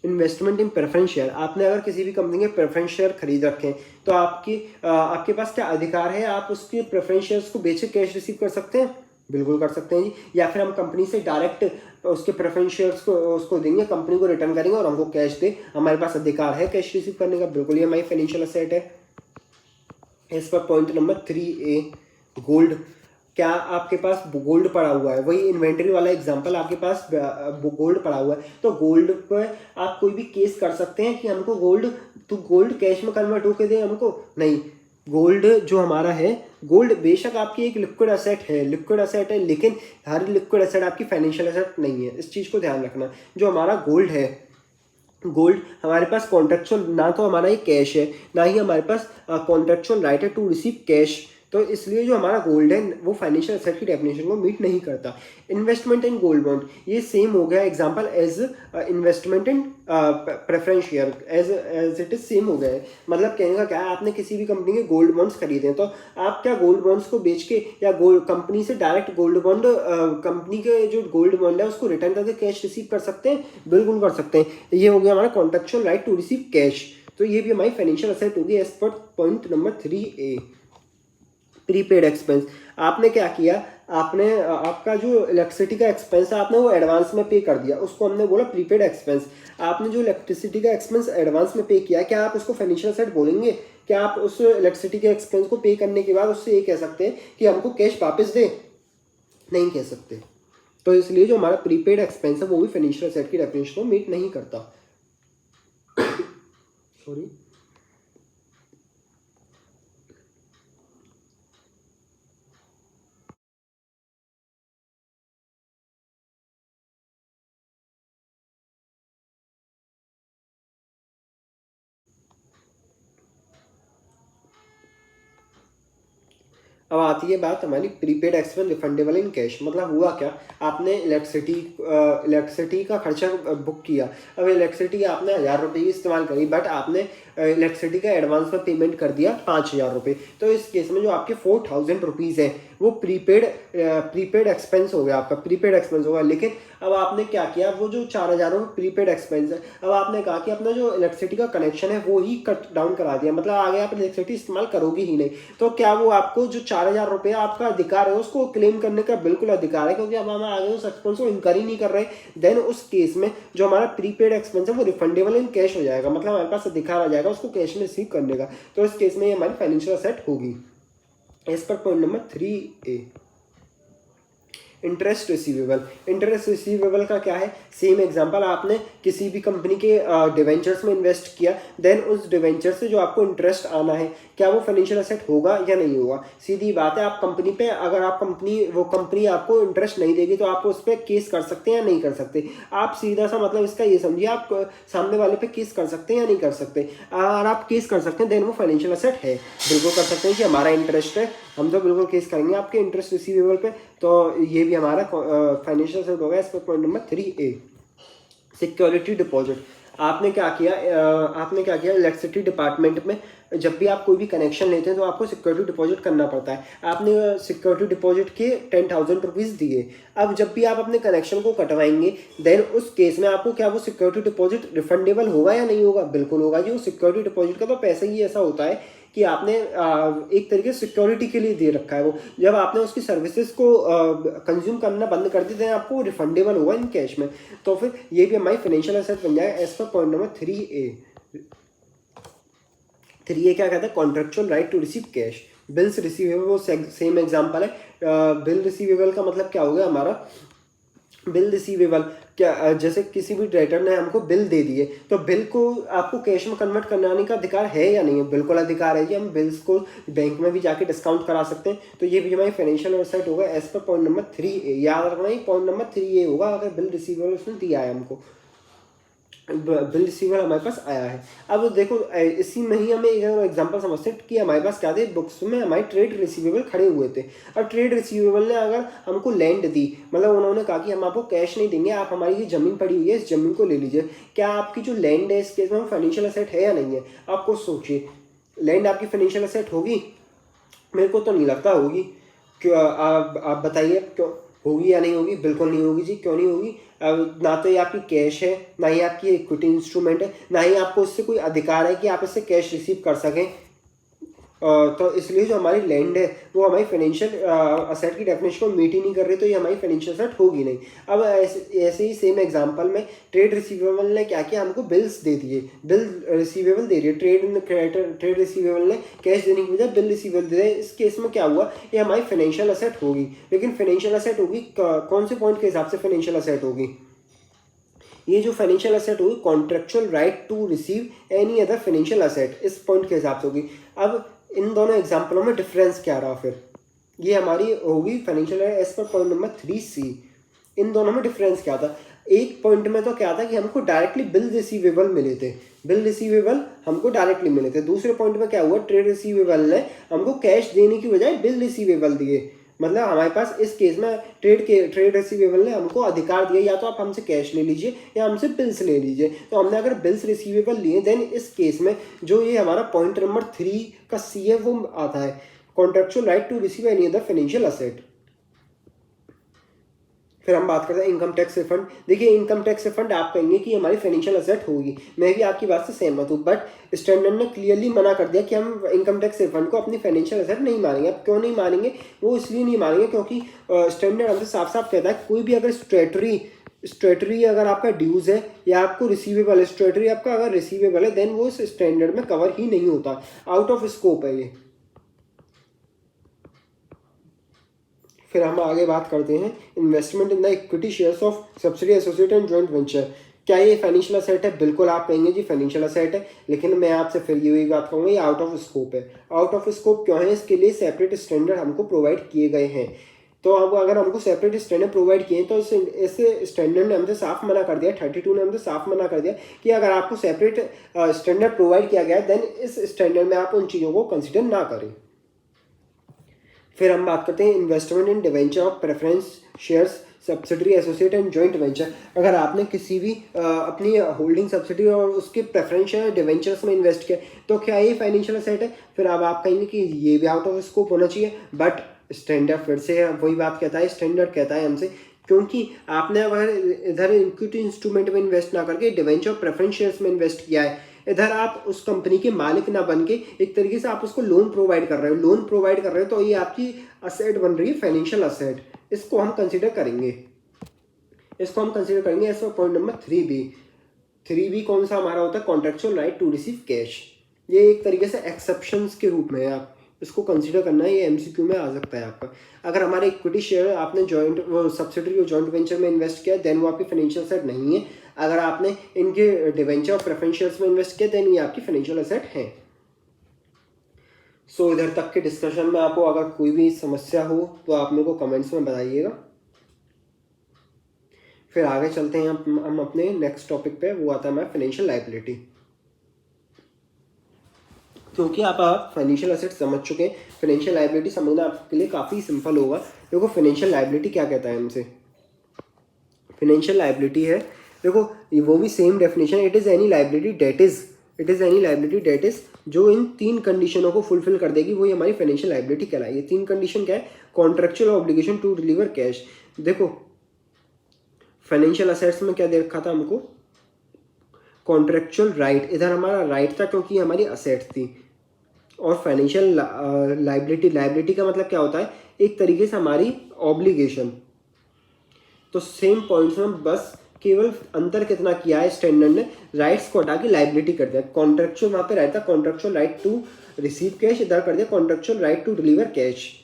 इन्वेस्टमेंट इन प्रेफरेंस शेयर, आपने अगर किसी भी कंपनी के प्रेफरेंस शेयर खरीद रखे हैं तो आपके पास क्या अधिकार है? आप उसके प्रेफरेंस शेयर्स को बेच के कैश रिसीव कर सकते हैं, बिल्कुल कर सकते हैं जी। या फिर हम कंपनी से डायरेक्ट उसके प्रेफरेंस शेयर्स को उसको देंगे, कंपनी को रिटर्न करेंगे और हमको कैश दे, हमारे पास अधिकार है कैश रिसीव करने का, बिल्कुल ये हमारी फाइनेंशियल असेट है। इस पर पॉइंट नंबर 3A। गोल्ड, क्या आपके पास गोल्ड पड़ा हुआ है? वही इन्वेंट्री वाला एग्जांपल, आपके पास गोल्ड पड़ा हुआ है तो गोल्ड पर आप कोई भी केस कर सकते हैं कि हमको गोल्ड कैश में कन्वर्ट होके दे हमको, नहीं। गोल्ड जो हमारा है, गोल्ड बेशक आपकी एक लिक्विड असेट है, लेकिन हर लिक्विड असेट आपकी फाइनेंशियल असेट नहीं है, इस चीज़ को ध्यान रखना। जो हमारा गोल्ड है, गोल्ड हमारे पास कॉन्ट्रेक्चुअल, ना तो हमारा ये कैश है ना ही हमारे पास कॉन्ट्रेक्चुअल राइट है टू रिसीव कैश तो इसलिए जो हमारा गोल्ड है वो फाइनेंशियल एसेट की डेफिनेशन को मीट नहीं करता। इन्वेस्टमेंट इन गोल्ड बॉन्ड, ये सेम हो गया example as investment in preference share, as it is same हो गया है। मतलब कहने का क्या है, आपने किसी भी कंपनी के गोल्ड बॉन्ड्स खरीदे हैं, तो आप क्या गोल्ड बॉन्ड्स को बेच के या गोल्ड कंपनी से डायरेक्ट गोल्ड बॉन्ड, कंपनी के जो गोल्ड बॉन्ड है उसको रिटर्न करके कैश रिसीव कर सकते हैं? बिल्कुल कर सकते हैं। ये हो गया हमारा contractual right to receive cash. तो ये भी हमारी फाइनेंशियल एसेट होगी as per point number 3A। Prepaid expense, आपने क्या किया, आपने आपका जो इलेक्ट्रिसिटी का एक्सपेंस है आपने वो एडवांस में पे कर दिया, उसको हमने बोला प्रीपेड एक्सपेंस। आपने जो इलेक्ट्रिसिटी का एक्सपेंस एडवांस में पे किया, क्या आप उसको फाइनेंशियल एसेट बोलेंगे? क्या आप उस इलेक्ट्रिसिटी के एक्सपेंस को पे करने के बाद उससे ये कह सकते हैं कि हमको कैश वापस दे? नहीं कह सकते। तो इसलिए जो हमारा प्रीपेड एक्सपेंस है वो भी फाइनेंशियल एसेट की डेफिनेशन को मीट नहीं करता। सॉरी। अब आती है बात हमारी prepaid expense refundable in cash. मतलब हुआ क्या, आपने इलेक्ट्रिसिटी का खर्चा बुक किया। अब इलेक्ट्रिसिटी आपने 1000 रुपये की इस्तेमाल करी, बट आपने इलेक्ट्रिसिटी का एडवांस में पेमेंट कर दिया 5000 रुपये। तो इस केस में जो आपके 4000 रुपीज़ है वो प्रीपेड एक्सपेंस हो गया, आपका प्रीपेड एक्सपेंस होगा। लेकिन अब आपने क्या किया, वो जो 4000 रुपये प्रीपेड एक्सपेंस है, अब आपने कहा कि अपना जो इलेक्ट्रिसिटी का कनेक्शन है वो ही कट डाउन करा दिया, मतलब आगे आप इलेक्ट्रिसिटी इस्तेमाल करोगे ही नहीं। तो क्या वो आपको जो 4000 रुपये आपका अधिकार है उसको क्लेम करने का बिल्कुल अधिकार है, क्योंकि अब हम आगे उस एक्सपेंस को इनकर ही नहीं कर रहे। देन उस केस में जो हमारा प्रीपेड एक्सपेंस है वो रिफंडेबल इन कैश हो जाएगा, मतलब हमारे पास अधिकार आ जाएगा उसको कैश में रिसीव करने का। तो इस केस में ये हमारी फाइनेंशियल एसेट होगी as per point number 3A। Interest receivable, interest receivable का क्या है, सेम एग्जांपल, आपने किसी भी कंपनी के डिवेंचर्स में इन्वेस्ट किया, देन उस डिवेंचर से जो आपको इंटरेस्ट आना है, क्या वो फाइनेंशियल एसेट होगा या नहीं होगा? सीधी बात है, आप कंपनी पे, अगर आप वो कंपनी आपको इंटरेस्ट नहीं देगी तो आप उस पर केस कर सकते हैं या नहीं कर सकते? आप सीधा सा मतलब इसका ये समझिए, आप सामने वाले पे केस कर सकते हैं या नहीं कर सकते? अगर आप केस कर सकते हैं देन वो फाइनेंशियल एसेट है, बिल्कुल कर सकते हैं कि हमारा इंटरेस्ट है, हम तो बिल्कुल केस करेंगे आपके इंटरेस्ट रिसीवेबल पे। तो ये भी हमारा फाइनेंशियल एसेट होगा इस पर point number 3A। Security deposit, आपने क्या किया इलेक्ट्रिसिटी डिपार्टमेंट में जब भी आप कोई भी कनेक्शन लेते हैं तो आपको सिक्योरिटी डिपॉजिट करना पड़ता है। आपने सिक्योरिटी डिपॉजिट के 10,000 रुपीज़ दिए। अब जब भी आप अपने कनेक्शन को कटवाएंगे देन उस केस में आपको क्या वो सिक्योरिटी डिपॉजिट रिफंडेबल होगा या नहीं होगा? बिल्कुल होगा जी। वो सिक्योरिटी डिपॉजिट का तो पैसा ही ऐसा होता है कि आपने एक तरीके से सिक्योरिटी के लिए दे रखा है वो। जब आपने उसकी सर्विसेज को कंज्यूम करना बंद कर दिया तो आपको रिफंडेबल होगा इन कैश में। तो फिर ये भी हमारी फाइनेंशियल एसेट बन जाएगा as per point number 3A। 3A क्या कहता है, contractual right to receive cash. Bills receivable वो सेम एग्जांपल है। बिल रिसीवेबल का मतलब क्या हो गया हमारा, बिल रिसीवेबल क्या, जैसे किसी भी डेटर ने हमको बिल दे दिए तो बिल को आपको कैश में कन्वर्ट कराने का अधिकार है या नहीं है? बिल्कुल अधिकार है कि हम बिल्स को बैंक में भी जाके डिस्काउंट करा सकते हैं। तो ये भी हमारी फाइनेंशियल एसेट होगा as per point number 3A। याद रखना, पॉइंट नंबर 3A होगा अगर बिल रिसीवेबल उसने दिया है हमको, बिल रिसीवर हमारे पास आया है। अब देखो इसी में ही हमें एक एग्जांपल समझते हैं कि हमारे पास क्या थे, बुक्स में हमारे ट्रेड रिसीवेबल खड़े हुए थे। अब ट्रेड रिसीवेबल ने अगर हमको लैंड दी, मतलब उन्होंने कहा कि हम आपको कैश नहीं देंगे, आप हमारी ये ज़मीन पड़ी हुई है इस ज़मीन को ले लीजिए। क्या आपकी जो लैंड है इस केस में फाइनेंशियल एसेट है या नहीं है? आपको सोचिए, लैंड आपकी फाइनेंशियल एसेट होगी? मेरे को तो नहीं लगता होगी। क्यों, आप बताइए क्यों होगी या नहीं होगी? बिल्कुल नहीं होगी जी। क्यों नहीं होगी? ना तो ये आपकी कैश है, ना ही आपकी इक्विटी इंस्ट्रूमेंट है, ना ही आपको इससे कोई अधिकार है कि आप इससे कैश रिसीव कर सकें। तो इसलिए जो हमारी लैंड है वो हमारी फाइनेंशियल असेट की डेफिनेशन को मीट ही नहीं कर रही, तो ये हमारी फाइनेंशियल असेट होगी नहीं। अब ऐसे ही सेम एग्जांपल में ट्रेड रिसीवेबल ने क्या किया, हमको बिल्स दे दिए, बिल रिसीवेबल दे दिए। ट्रेड रिसीवेबल ने कैश देने की बजाय बिल रिसीवेबल दे दिए। इस केस में क्या हुआ, ये हमारी फाइनेंशियल असेट होगी। लेकिन फाइनेंशियल असेट होगी कौन से पॉइंट के हिसाब से फाइनेंशियल असेट होगी? ये जो फाइनेंशियल असेट होगी contractual right to receive any other financial asset, इस पॉइंट के हिसाब से होगी। अब इन दोनों एग्जाम्पलों में डिफरेंस क्या रहा, फिर ये हमारी होगी financial as per point number 3C। इन दोनों में डिफरेंस क्या था? एक पॉइंट में तो क्या था कि हमको डायरेक्टली बिल रिसीवेबल मिले थे, बिल रिसीवेबल हमको डायरेक्टली मिले थे। दूसरे पॉइंट में क्या हुआ, ट्रेड रिसीवेबल ने हमको कैश देने की बजाय बिल रिसीवेबल दिए। मतलब हमारे पास इस केस में ट्रेड रिसीवेबल ने हमको अधिकार दिया, या तो आप हमसे कैश ले लीजिए या हमसे बिल्स ले लीजिए। तो हमने अगर बिल्स रिसीवेबल लिए, देन इस केस में जो ये हमारा पॉइंट नंबर 3 का सी है वो आता है, contractual right to receive any other financial asset. फिर हम बात करते हैं इनकम टैक्स रिफंड। देखिए इनकम टैक्स रिफंड आप कहेंगे कि हमारी फाइनेंशियल असेट होगी, मैं भी आपकी बात से सहमत हूँ, बट स्टैंडर्ड ने क्लियरली मना कर दिया कि हम इनकम टैक्स रिफंड को अपनी फाइनेंशियल असेट नहीं मानेंगे। अब क्यों नहीं मानेंगे, वो इसलिए नहीं मानेंगे क्योंकि स्टैंडर्ड हमसे साफ साफ कहता है कोई भी अगर स्ट्रेटरी अगर आपका ड्यूज है या आपको रिसीवेबल है, स्ट्रेटरी आपका अगर रिसीवेबल है, देन वो इस स्टैंडर्ड में कवर ही नहीं होता, आउट ऑफ स्कोप है ये। फिर हम आगे बात करते हैं investment in the equity shares of subsidy associate and joint venture. क्या ये फाइनेंशियल असेट है? बिल्कुल आप कहेंगे जी फाइनेंशियल असेट है, लेकिन मैं आपसे फिर ये बात कहूँगा ये आउट ऑफ स्कोप है। आउट ऑफ स्कोप क्यों है? इसके लिए सेपरेट स्टैंडर्ड हमको प्रोवाइड किए गए हैं। तो अब अगर हमको सेपरेट स्टैंडर्ड प्रोवाइड किए तो इस स्टैंडर्ड ने हमसे साफ मना कर दिया, 32 ने हमसे साफ मना कर दिया कि अगर आपको सेपरेट स्टैंडर्ड प्रोवाइड किया गया है, देन इस स्टैंडर्ड में आप उन चीज़ों को कंसिडर ना करें। फिर हम बात करते हैं investment in debenture of preference shares subsidiary associate and joint venture. अगर आपने किसी भी अपनी होल्डिंग सब्सिडी और उसके प्रेफरेंस शेयर डिवेंचर्स में इन्वेस्ट किया तो क्या ये फाइनेंशियल असेट है? फिर अब आप कहेंगे कि ये भी आउट ऑफ स्कोप होना चाहिए, बट स्टैंडर्ड फिर से वही बात कहता है, स्टैंडर्ड कहता है हमसे क्योंकि आपने अगर इधर इक्विटी इंस्ट्रूमेंट में इन्वेस्ट ना करके डिवेंचर प्रेफरेंस शेयर्स में इन्वेस्ट किया है, इधर आप उस कंपनी के मालिक ना बन के एक तरीके से आप उसको लोन प्रोवाइड कर रहे हो, लोन प्रोवाइड कर रहे हो, तो ये आपकी असेट बन रही है, फाइनेंशियल असेट। इसको हम कंसीडर करेंगे, एज पॉइंट नंबर 3B कौन सा हमारा होता है? Contractual right to receive cash. ये एक तरीके से एक्सेप्शंस के रूप में है, आप इसको कंसीडर करना है, ये एमसीक्यू में आ सकता है आपका। अगर हमारे इक्विटी शेयर आपने जॉइंट सब्सिडरी और जॉइंट वेंचर में इन्वेस्ट किया, देन वो आपकी फाइनेंशियल असेट नहीं है। अगर आपने इनके डिवेंचर और प्रेफरेंस शेयर्स में इन्वेस्ट किया, देन ये आपकी फाइनेंशियल असेट है। सो इधर तक के डिस्कशन में आपको अगर कोई भी समस्या हो तो आप मेरे को कमेंट्स में बताइएगा। फिर आगे चलते हैं हम अपने नेक्स्ट टॉपिक पे, वो आता है हमारा फाइनेंशियल लायबिलिटी। क्योंकि आप फाइनेंशियल असेट समझ चुके हैं, फाइनेंशियल लायबिलिटी समझना आपके लिए काफ़ी सिंपल होगा। देखो फाइनेंशियल लायबिलिटी क्या कहता है हमसे, फाइनेंशियल लायबिलिटी है, देखो वो भी same definition, it is any liability that is जो इन 3 कंडीशनों को फुलफिल कर देगी, वही हमारी फाइनेंशियल लायबिलिटी कहलाएगी। 3 कंडीशन क्या है? Contractual obligation to deliver cash. देखो फाइनेंशियल असेट्स में क्या दे रखा था हमको? कॉन्ट्रेक्चुअल राइट, इधर हमारा राइट था क्योंकि हमारी असेट्स थी। और फाइनेंशियल लायबिलिटी का मतलब क्या होता है? एक तरीके से हमारी ऑब्लिगेशन। तो सेम पॉइंट्स में बस केवल अंतर कितना किया है स्टैंडर्ड ने, राइट्स को हटा के लायबिलिटी कर दिया। कॉन्ट्रेक्चुअल वहाँ पे राइट था contractual right to receive cash, इधर कर दिया contractual right to deliver cash.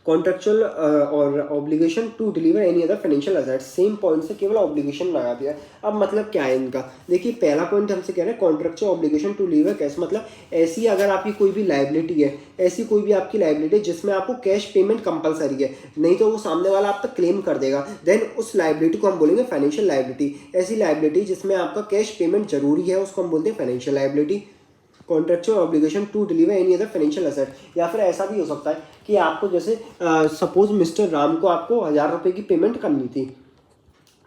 Contractual और obligation to deliver any other financial asset, same point से केवल ऑब्लिगेशन लगा दिया। अब मतलब क्या है इनका? देखिए पहला पॉइंट हमसे कह रहे हैं contractual obligation to deliver cash, मतलब ऐसी अगर आपकी कोई भी लायबिलिटी है, ऐसी कोई भी आपकी लायबिलिटी है जिसमें आपको कैश पेमेंट कंपलसरी है, नहीं तो वो सामने वाला आप तक क्लेम कर देगा, देन उस लायबिलिटी को हम बोलेंगे फाइनेंशियल लायबिलिटी। ऐसी लायबिलिटी जिसमें आपका कैश पेमेंट जरूरी है, उसको हम बोलते हैं financial liability. Contractual obligation to deliver any other financial asset, या फिर ऐसा भी हो सकता है कि आपको जैसे सपोज मिस्टर राम को आपको 1000 रुपये की पेमेंट करनी थी,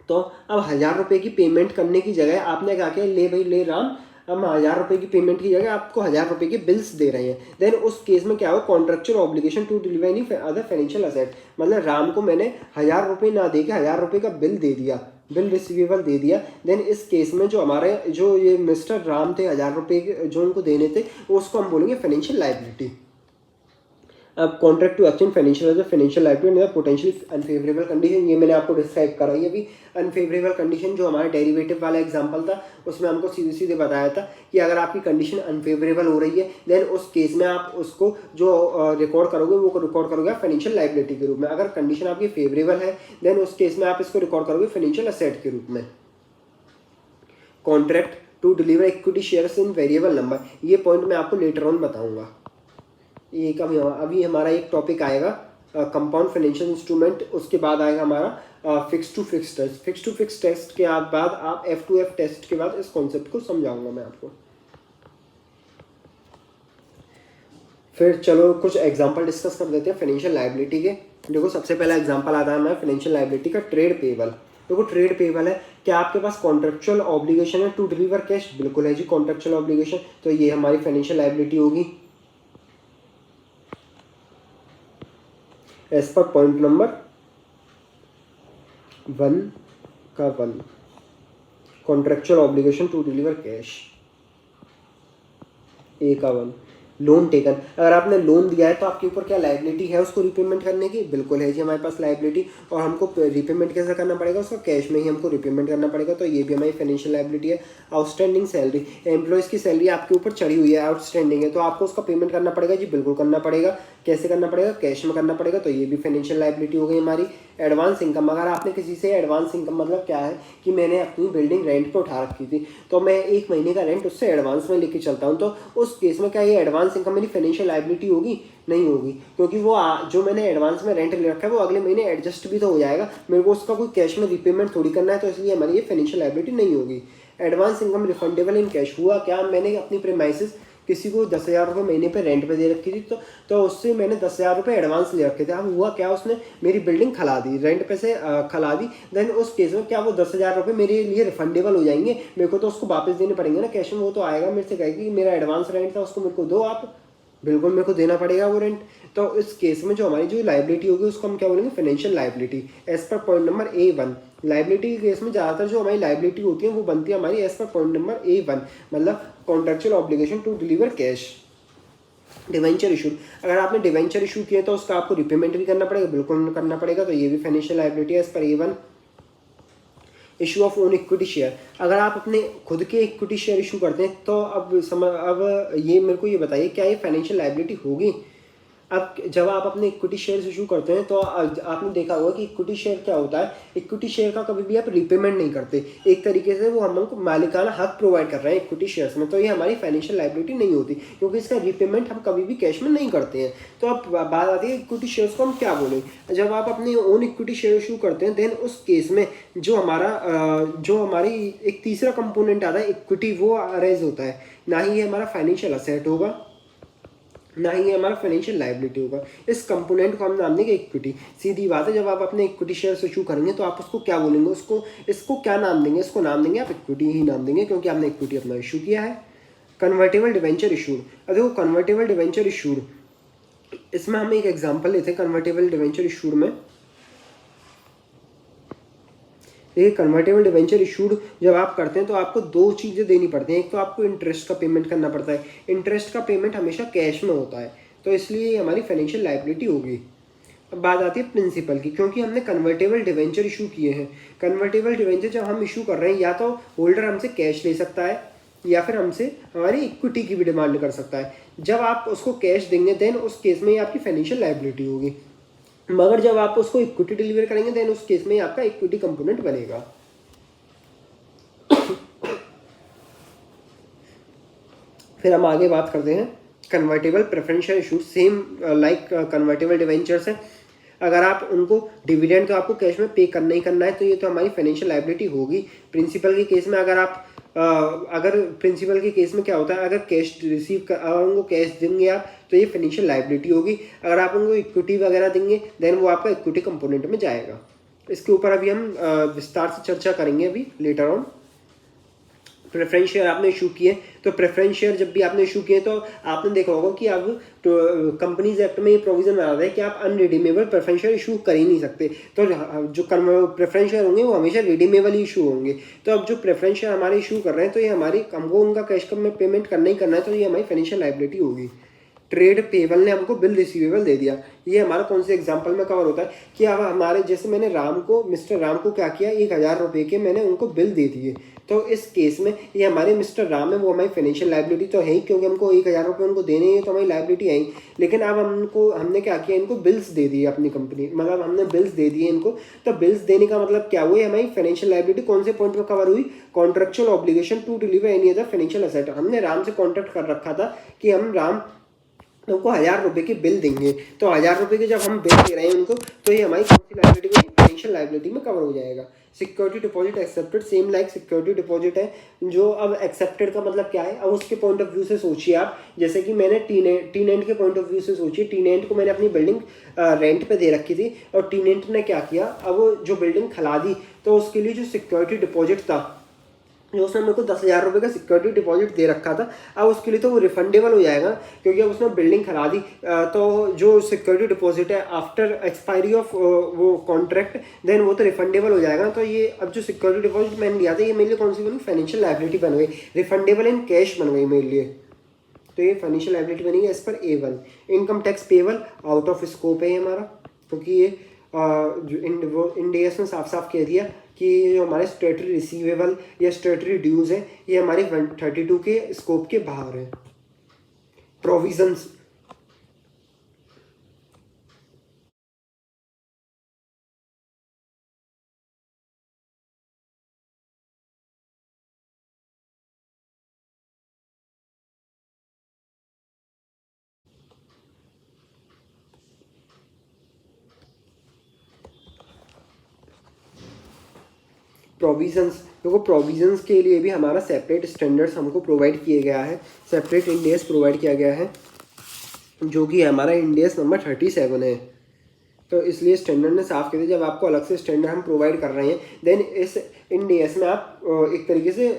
तो अब 1000 रुपये की पेमेंट करने की जगह आपने क्या किया, ले भाई ले राम, हम 1000 रुपये की पेमेंट की जगह आपको 1000 रुपये के बिल्स दे रहे हैं, देन उस केस में क्या हो? Contractual obligation to deliver any other financial asset. मतलब राम को मैंने 1000 रुपये ना दे के 1000 रुपये का बिल दे दिया, बिल रिसीवेबल दे दिया, देन इस केस में जो हमारे जो ये मिस्टर राम थे 1000 रुपये जो उनको देने थे, उसको हम बोलेंगे फाइनेंशियल लायबिलिटी। अब contract to exchange financial liability potentially unfavourable condition, ये मैंने आपको डिस्क्राइब करा है। अभी अनफेवरेबल कंडीशन जो हमारा डेरिवेटिव वाला एग्जांपल था, उसमें हमको सीधे सीधे बताया था कि अगर आपकी कंडीशन अनफेवरेबल हो रही है, देन उस केस में आप उसको जो रिकॉर्ड करोगे वो रिकॉर्ड करोगे फाइनेंशियल लायबिलिटी के रूप में। अगर कंडीशन आपकी फेवरेबल है, देन उस केस में आप इसको रिकॉर्ड करोगे फाइनेंशियल असेट के रूप में। Contract to deliver equity shares in variable number, ये पॉइंट मैं आपको लेटर ऑन बताऊंगा। एक अभी हमारा एक टॉपिक आएगा कंपाउंड फाइनेंशियल इंस्ट्रूमेंट, उसके बाद आएगा हमारा fix to fix test. Fix to fix test के बाद आप एफ टू एफ टेस्ट के बाद इस कॉन्सेप्ट को समझाऊंगा मैं आपको। फिर चलो कुछ एग्जांपल डिस्कस कर देते हैं फाइनेंशियल लायबिलिटी के। देखो सबसे पहला एग्जांपल आता है हमारा फाइनेंशियल लायबिलिटी का, ट्रेड पेबल। देखो ट्रेड पेबल है, क्या आपके पास कॉन्ट्रेक्चुअल ऑब्लिगेशन है टू डिलीवर कैश? बिल्कुल है जी, कॉन्ट्रेक्चुअल ऑब्लिगेशन, तो ये हमारी फाइनेंशियल लायबिलिटी होगी as per point number 1 contractual obligation to deliver cash, A का 1। लोन टेकन, अगर आपने लोन दिया है तो आपके ऊपर क्या लायबिलिटी है उसको रिपेमेंट करने की? बिल्कुल है जी हमारे पास लायबिलिटी। और हमको रिपेमेंट कैसे करना पड़ेगा? उसको कैश में ही हमको रिपेमेंट करना पड़ेगा, तो ये भी हमारी फाइनेंशियल लायबिलिटी है। आउटस्टैंडिंग सैलरी, एम्प्लॉयज़ की सैलरी आपके ऊपर चढ़ी हुई है, आउटस्टैंडिंग है, तो आपको उसका पेमेंट करना पड़ेगा जी, बिल्कुल करना पड़ेगा। कैसे करना पड़ेगा? कैश में करना पड़ेगा, तो ये भी फाइनेंशियल लायबिलिटी हो गई हमारी। एडवांस इनकम, अगर आपने किसी से एडवांस इनकम, मतलब क्या है कि मैंने अपनी बिल्डिंग रेंट पे उठा रखी थी, तो मैं 1 महीने का रेंट उससे एडवांस में लेके चलता हूँ, तो उस केस में क्या ये एडवांस इनकम मेरी फाइनेंशियल लायबिलिटी होगी? नहीं होगी, क्योंकि वो जो मैंने एडवांस में रेंट ले रखा है वो अगले महीने एडजस्ट भी तो हो जाएगा, मेरे को उसका कोई कैश में रिपेमेंट थोड़ी करना है, तो इसलिए हमारी ये फाइनेंशियल लायबिलिटी नहीं होगी। Advance income refundable in cash, हुआ क्या, मैंने अपनी प्रीमाइसेस किसी को 10,000 रुपये महीने पे रेंट पे दे रखी थी, तो उससे मैंने 10,000 रुपये एडवांस ले रखे थे। अब हुआ क्या, उसने मेरी बिल्डिंग खला दी, रेंट पे से खला दी, देन उस केस में क्या वो 10,000 रुपये मेरे लिए रिफंडेबल हो जाएंगे? मेरे को तो उसको वापस देने पड़ेंगे ना कैश में, वो तो आएगा मेरे से कहेगी मेरा एडवांस रेंट था उसको मेरे को दो आप, बिल्कुल मेरे को देना पड़ेगा वो रेंट। तो इस केस में जो हमारी जो लायबिलिटी होगी उसको हम क्या बोलेंगे? Financial liability as per point number A1। Liability के केस में ज़्यादातर जो हमारी लायबिलिटी होती है वो बनती है हमारी as per point number A1, मतलब contractual obligation to deliver cash. Debenture issue, अगर आपने डिवेंचर इशू किए तो उसका आपको रिपेमेंट भी करना पड़ेगा, बिल्कुल करना पड़ेगा, तो ये भी फाइनेंशियल लायबिलिटी है as per A1। Issue of own equity share, अगर आप अपने खुद के इक्विटी शेयर इशू करते हैं तो अब ये मेरे को ये बताइए क्या ये फाइनेंशियल लायबिलिटी होगी? अब जब आप अपने इक्विटी शेयर्स इशू करते हैं तो आपने देखा होगा कि इक्विटी शेयर क्या होता है, इक्विटी शेयर का कभी भी आप रिपेमेंट नहीं करते, एक तरीके से वो हमको मालिकाना हक प्रोवाइड कर रहे हैं इक्विटी शेयर्स में, तो ये हमारी फाइनेंशियल लायबिलिटी नहीं होती, क्योंकि इसका रिपेमेंट हम कभी भी कैश में नहीं करते हैं। तो अब बात आती है इक्विटी शेयर्स को हम क्या बोलें। जब आप अपने ओन इक्विटी शेयर इशू करते हैं देन उस केस में जो हमारी एक तीसरा कंपोनेंट आता है इक्विटी, वो अरेज होता है, ना ही ये हमारा फाइनेंशियल असेट होगा ना ही ये हमारा फाइनेंशियल लायबिलिटी होगा। इस कंपोनेंट को हम नाम देंगे इक्विटी। सीधी बात है, जब आप अपने इक्विटी शेयर इशू करेंगे तो आप उसको क्या बोलेंगे? इसको क्या नाम देंगे? इसको नाम देंगे आप इक्विटी ही नाम देंगे, क्योंकि आपने इक्विटी अपना इशू किया है। कन्वर्टेबल डिवेंचर इशूड, अब देखो कन्वर्टेबल डिवेंचर इशूड, इसमें हम एक एग्जाम्पल लेते हैं कन्वर्टेबल डिवेंचर इशूड में। ये कन्वर्टेबल डिवेंचर इशूड जब आप करते हैं तो आपको 2 चीज़ें देनी पड़ती हैं, एक तो आपको इंटरेस्ट का पेमेंट करना पड़ता है, इंटरेस्ट का पेमेंट हमेशा कैश में होता है, तो इसलिए हमारी फाइनेंशियल लायबिलिटी होगी। अब बात आती है प्रिंसिपल की, क्योंकि हमने कन्वर्टेबल डिवेंचर इशू किए हैं। कन्वर्टेबल डिवेंचर जब हम इशू कर रहे हैं या तो होल्डर हमसे कैश ले सकता है या फिर हमसे हमारी इक्विटी की भी डिमांड कर सकता है। जब आप उसको कैश देंगे देन उस केस में आपकी फाइनेंशियल लायबिलिटी होगी, मगर जब आप उसको इक्विटी डिलीवर करेंगे देन उस केस में आपका इक्विटी कंपोनेंट बनेगा। फिर हम आगे बात करते हैं convertible preferential issue, same like convertible debentures है। अगर आप उनको डिविडेंड तो आपको कैश में पे करना ही करना है, तो ये तो हमारी फाइनेंशियल लायबिलिटी होगी। प्रिंसिपल के केस में अगर प्रिंसिपल के केस में क्या होता है, अगर कैश अगर उनको कैश देंगे आप तो ये फाइनेंशियल लायबिलिटी होगी, अगर आप उनको इक्विटी वगैरह देंगे देन वो आपका इक्विटी कंपोनेंट में जाएगा। इसके ऊपर अभी हम विस्तार से चर्चा करेंगे अभी लेटर ऑन। प्रेफरेंस शेयर आपने इशू किए, तो प्रेफरेंस शेयर जब भी आपने इशू किए तो आपने देखा होगा कि अब तो कंपनीज एक्ट में ये प्रोविजन बना है कि आप अनरिडीमेबल प्रेफरेंस शेयर इशू कर ही नहीं सकते, तो जो प्रेफरेंस शेयर होंगे वो हमेशा रिडीमेबल ही इशू होंगे। तो अब जो प्रेफरेंस शेयर हमारे इशू कर रहे हैं तो ये हमको उनका कैश में पेमेंट करना ही करना है, तो ये हमारी फाइनेंशियल लायबिलिटी होगी। ट्रेड पेबल ने हमको बिल रिसीवेबल दे दिया, ये हमारा कौन से एग्जांपल में कवर होता है कि अब हमारे जैसे मैंने मिस्टर राम को क्या किया, 1,000 रुपये के मैंने उनको बिल दे दिए, तो इस केस में ये हमारे मिस्टर राम है, वो हमारी फाइनेंशियल लायबिलिटी तो है ही, क्योंकि हमको 1,000 रुपये उनको देने हैं तो हमारी लायबिलिटी है ही। लेकिन अब हमने क्या किया, इनको बिल्स दे दिए अपनी कंपनी, मतलब हमने बिल्स दे दिए इनको, तो बिल्स देने का मतलब क्या हुआ, हमारी फाइनेंशियल लायबिलिटी कौन से पॉइंट पर कवर हुई, contractual obligation to deliver any other financial asset. हमने राम से कॉन्ट्रैक्ट कर रखा था कि हम राम उनको 1000 रुपये की बिल देंगे, तो 1000 रुपये की जब हम बिल दे रहे हैं उनको, तो ये हमारी कौन सी लाइबिलिटी में, फाइनेंशियल लाइबिलिटी में कवर हो जाएगा। Security deposit accepted, same like security deposit है जो, अब एक्सेप्टेड का मतलब क्या है, अब उसके पॉइंट ऑफ व्यू से सोचिए आप, जैसे कि मैंने टीनेंट के पॉइंट ऑफ व्यू से सोचिए, टीनेंट को मैंने अपनी बिल्डिंग रेंट पे दे रखी थी, और टीनेंट ने क्या किया, अब वो जो बिल्डिंग खला दी, तो उसके लिए जो सिक्योरिटी डिपॉजिट था, जो उसने मेरे को 10,000 रुपये का सिक्योरिटी डिपॉजिट दे रखा था, अब उसके लिए तो वो रिफंडेबल हो जाएगा, क्योंकि अब उसने बिल्डिंग खरा दी, तो जो सिक्योरिटी डिपॉजिट है आफ्टर एक्सपायरी ऑफ वो कॉन्ट्रैक्ट, देन वो तो रिफंडेबल हो जाएगा। तो ये अब जो सिक्योरिटी डिपॉजिट मैंने लिया था, ये मेरे लिए कौन सी बनी, फाइनेंशियल लाइबिलिटी बन गई, रिफंडेबल इन कैश बन गई मेरे लिए, तो ये फाइनेंशियल लाइबिलिटी बनेगी as per A1। Income tax payable out of scope है ये हमारा, क्योंकि ये जो इंडियस ने साफ साफ कह दिया कि जो हमारे स्टेटरी रिसीवेबल या स्टेटरी ड्यूज़ है, ये हमारे 132 के स्कोप के बाहर है। प्रोविजंस, प्रोविजंस, देखो प्रोविजंस के लिए भी हमारा सेपरेट स्टैंडर्ड्स हमको प्रोवाइड किया गया है, सेपरेट इंडेक्स प्रोवाइड किया गया है, जो कि हमारा इंडेक्स नंबर 37 है। तो इसलिए स्टैंडर्ड ने साफ कर दिया, जब आपको अलग से स्टैंडर्ड हम प्रोवाइड कर रहे हैं, देन इस इंडेक्स में आप एक तरीके से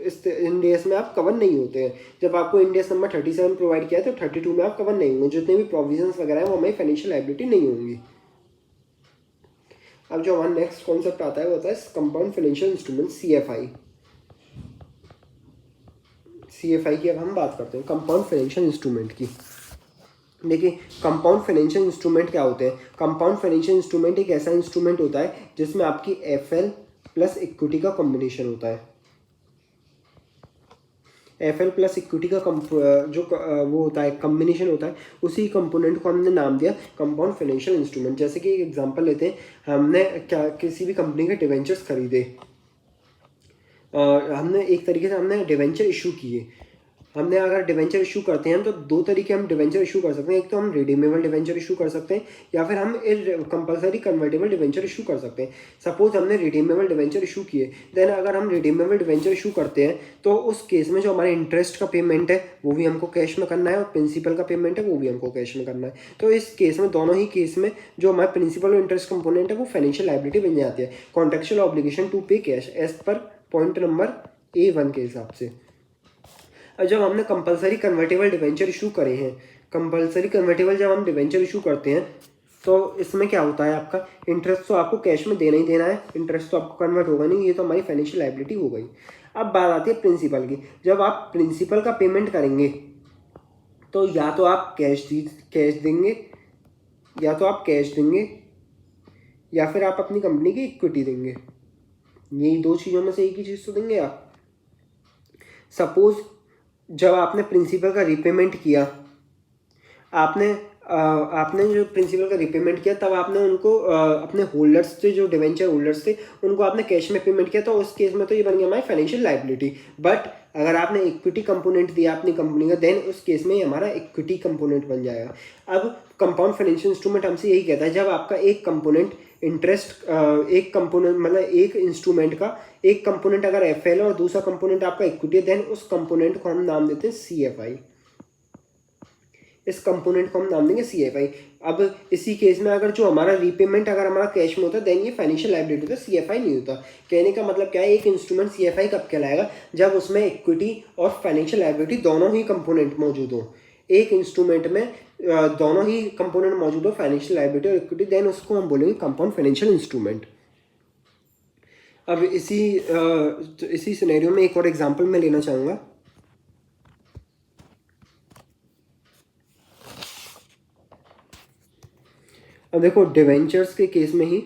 इस इंडेक्स में आप कवर नहीं होते हैं। जब आपको इंडेक्स नंबर 37 प्रोवाइड किया है, तो 32 में आप कवर नहीं होंगे, जितने भी प्रोविजंस वगैरह हैं वो हमारी फाइनेंशियल लाइबिलिटी नहीं होंगी। अब जो हमारा नेक्स्ट कॉन्सेप्ट आता है वो होता है compound financial instrument, CFI। CFI की अब हम बात करते हैं, कंपाउंड फाइनेंशियल इंस्ट्रूमेंट की। देखिए कंपाउंड फाइनेंशियल इंस्ट्रूमेंट क्या होते हैं, कंपाउंड फाइनेंशियल इंस्ट्रूमेंट एक ऐसा इंस्ट्रूमेंट होता है जिसमें आपकी FL प्लस इक्विटी का कॉम्बिनेशन होता है। FL प्लस इक्विटी का वो होता है, कम्बिनेशन होता है, उसी कंपोनेंट को हमने नाम दिया कंपाउंड फाइनेंशियल इंस्ट्रूमेंट। जैसे कि एक एग्जांपल लेते हैं, हमने क्या किसी भी कंपनी के डिवेंचर्स खरीदे, हमने एक तरीके से हमने डिवेंचर इशू किए। हमने अगर डिवेंचर इशू करते हैं तो दो तरीके हम डिवेंचर इशू कर सकते हैं, एक तो हम रिडीमेबल डिवेंचर इशू कर सकते हैं, या फिर हम कंपलसरी कन्वर्टेबल डिवेंचर इशू कर सकते हैं। सपोज हमने रिडीमेबल डिवेंचर इशू किए, देन अगर हम रिडीमेबल डिवेंचर इशू करते हैं, तो उस केस में जो हमारे इंटरेस्ट का पेमेंट है वो भी हमको कैश में करना है, और प्रिंसिपल का पेमेंट है वो भी हमको कैश में करना है। तो इस केस में, दोनों ही केस में, जो हमारा प्रिंसिपल और इंटरेस्ट कंपोनेंट है वो फाइनेंशियल लाइबिलिटी बन जाती है, contractual obligation to pay cash as per point number A1 के हिसाब से। जब हमने कंपलसरी कन्वर्टेबल डिवेंचर इशू करे हैं, कंपलसरी कन्वर्टेबल जब हम डिवेंचर इशू करते हैं, तो इसमें क्या होता है, आपका इंटरेस्ट तो आपको कैश में देना ही देना है, इंटरेस्ट तो आपको कन्वर्ट होगा नहीं, ये तो हमारी फाइनेंशियल लाइबिलिटी हो गई। अब बात आती है प्रिंसिपल की। जब आप प्रिंसिपल का पेमेंट करेंगे, तो या तो आप कैश देंगे, या तो आप कैश देंगे, या फिर आप अपनी कंपनी की इक्विटी देंगे, यही दो चीज़ों में से एक ही चीज़ तो देंगे आप। सपोज जब आपने प्रिंसिपल का रिपेमेंट किया, आपने आपने जो प्रिंसिपल का रिपेमेंट किया, तब आपने उनको अपने होल्डर्स थे, जो डिवेंचर होल्डर्स थे, उनको आपने कैश में पेमेंट किया, तो उस केस में तो ये बन गया हमारी फाइनेंशियल लाइबिलिटी। बट अगर आपने इक्विटी कंपोनेंट दिया अपनी कंपनी का, देन उस केस में हमारा इक्विटी कंपोनेंट बन जाएगा। अब कंपाउंड फाइनेंशियल इंस्ट्रूमेंट हमसे यही कहता है, जब आपका एक कंपोनेंट इंटरेस्ट, एक कंपोनेंट मतलब एक इंस्ट्रूमेंट का एक कंपोनेंट अगर FL और दूसरा कंपोनेंट आपका इक्विटी है, देन उस कंपोनेंट को हम नाम देते हैं CFI। इस कंपोनेंट को हम नाम देंगे CFI। अब इसी केस में अगर जो हमारा रीपेमेंट अगर हमारा कैश में होता है, देन ये फाइनेंशियल लाइबिलिटी होता है, CFI नहीं होता। कहने का मतलब क्या है, एक इंस्ट्रूमेंट CFI कब कहलाएगा, जब उसमें इक्विटी और फाइनेंशियल लाइबिलिटी दोनों ही कंपोनेंट मौजूद हो। एक इंस्ट्रूमेंट में दोनों ही कंपोनेंट मौजूद हो, फाइनेंशियल लाइबिलिटी और इक्विटी, देन उसको हम बोलेंगे कंपाउंड फाइनेंशियल इंस्ट्रूमेंट। अब इसी सिनेरियो में एक और एग्जांपल मैं लेना चाहूँगा। अब देखो डिवेंचर्स के केस में ही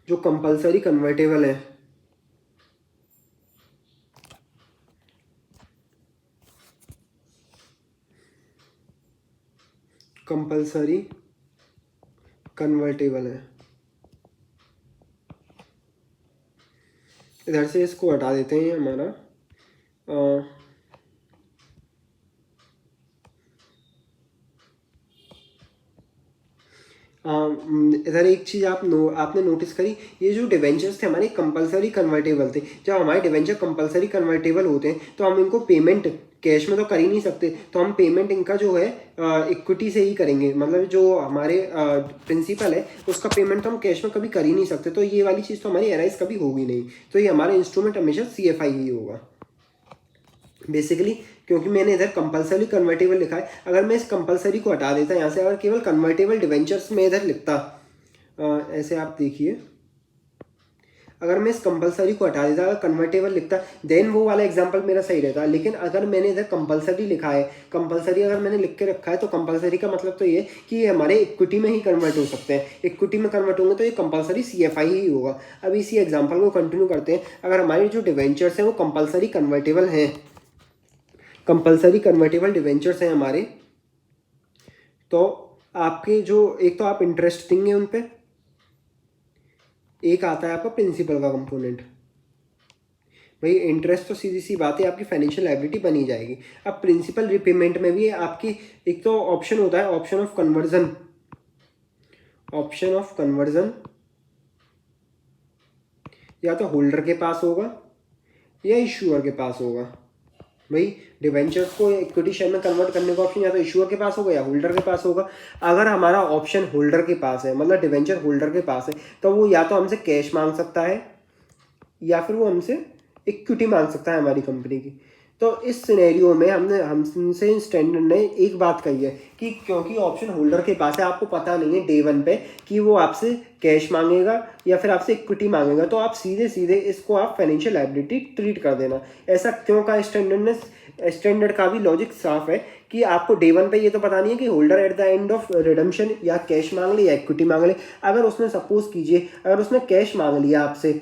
जो कंपलसरी कन्वर्टेबल है, कंपलसरी कन्वर्टेबल है, इधर से इसको हटा देते हैं, हमारा इधर एक चीज़ आपने नोटिस करी, ये जो डिवेंचर्स थे हमारे कंपलसरी कन्वर्टेबल थे। जब हमारे डिवेंचर कंपलसरी कन्वर्टेबल होते हैं तो हम इनको पेमेंट कैश में तो कर ही नहीं सकते, तो हम पेमेंट इनका जो है इक्विटी से ही करेंगे। मतलब जो हमारे प्रिंसिपल है उसका पेमेंट तो हम कैश में कभी कर ही नहीं सकते, तो ये वाली चीज़ तो हमारी एराइज कभी होगी नहीं। तो ये हमारा इंस्ट्रूमेंट हमेशा CFI ही होगा बेसिकली, क्योंकि मैंने इधर कंपलसरी कन्वर्टेबल लिखा है। अगर मैं इस कंपलसरी को हटा देता यहाँ से, अगर केवल कन्वर्टेबल डिवेंचर्स में इधर लिखता, ऐसे आप देखिए, अगर मैं इस कंपलसरी को हटा देता, अगर कन्वर्टेबल लिखता, देन वो वाला एग्जांपल मेरा सही रहता। लेकिन अगर मैंने इधर कंपलसरी लिखा है, कंपलसरी अगर मैंने लिख के रखा है, तो कंपलसरी का मतलब तो ये कि ये हमारे इक्विटी में ही कन्वर्ट हो सकते हैं। इक्विटी में कन्वर्ट होंगे तो ये कंपलसरी CFI ही होगा। अब इसी एग्जाम्पल को कंटिन्यू करते हैं। अगर हमारे जो डिवेंचर्स हैं वो कंपलसरी कन्वर्टेबल हैं, कंपलसरी कन्वर्टेबल डिवेंचर्स हैं हमारे, तो आपके जो एक तो आप इंटरेस्ट देंगे उन पे, एक आता है आपका प्रिंसिपल का कंपोनेंट। भाई इंटरेस्ट तो सीधी सी बात है आपकी फाइनेंशियल लायबिलिटी बनी जाएगी। अब प्रिंसिपल रिपेमेंट में भी आपकी एक तो ऑप्शन होता है, option of conversion, option of conversion या तो होल्डर के पास होगा या इश्यूअर के पास होगा। भाई डिवेंचर्स को इक्विटी शेयर में कन्वर्ट करने का ऑप्शन या तो इश्यूअर के पास होगा या होल्डर के पास होगा। अगर हमारा ऑप्शन होल्डर के पास है, मतलब डिवेंचर होल्डर के पास है, तो वो या तो हमसे कैश मांग सकता है या फिर वो हमसे इक्विटी मांग सकता है हमारी कंपनी की। तो इस सिनेरियो में हमसे स्टैंडर्ड ने एक बात कही है कि क्योंकि ऑप्शन होल्डर के पास है, आपको पता नहीं है डे वन पे कि वो आपसे कैश मांगेगा या फिर आपसे इक्विटी मांगेगा, तो आप सीधे सीधे इसको आप फाइनेंशियल लायबिलिटी ट्रीट कर देना। ऐसा क्यों का स्टैंडर्ड का भी लॉजिक साफ है कि आपको डे वन पे ये तो पता नहीं है कि holder at the end of redemption या कैश मांग ले या इक्विटी मांग ले। अगर उसने सपोज कीजिए अगर उसने कैश मांग लिया आपसे,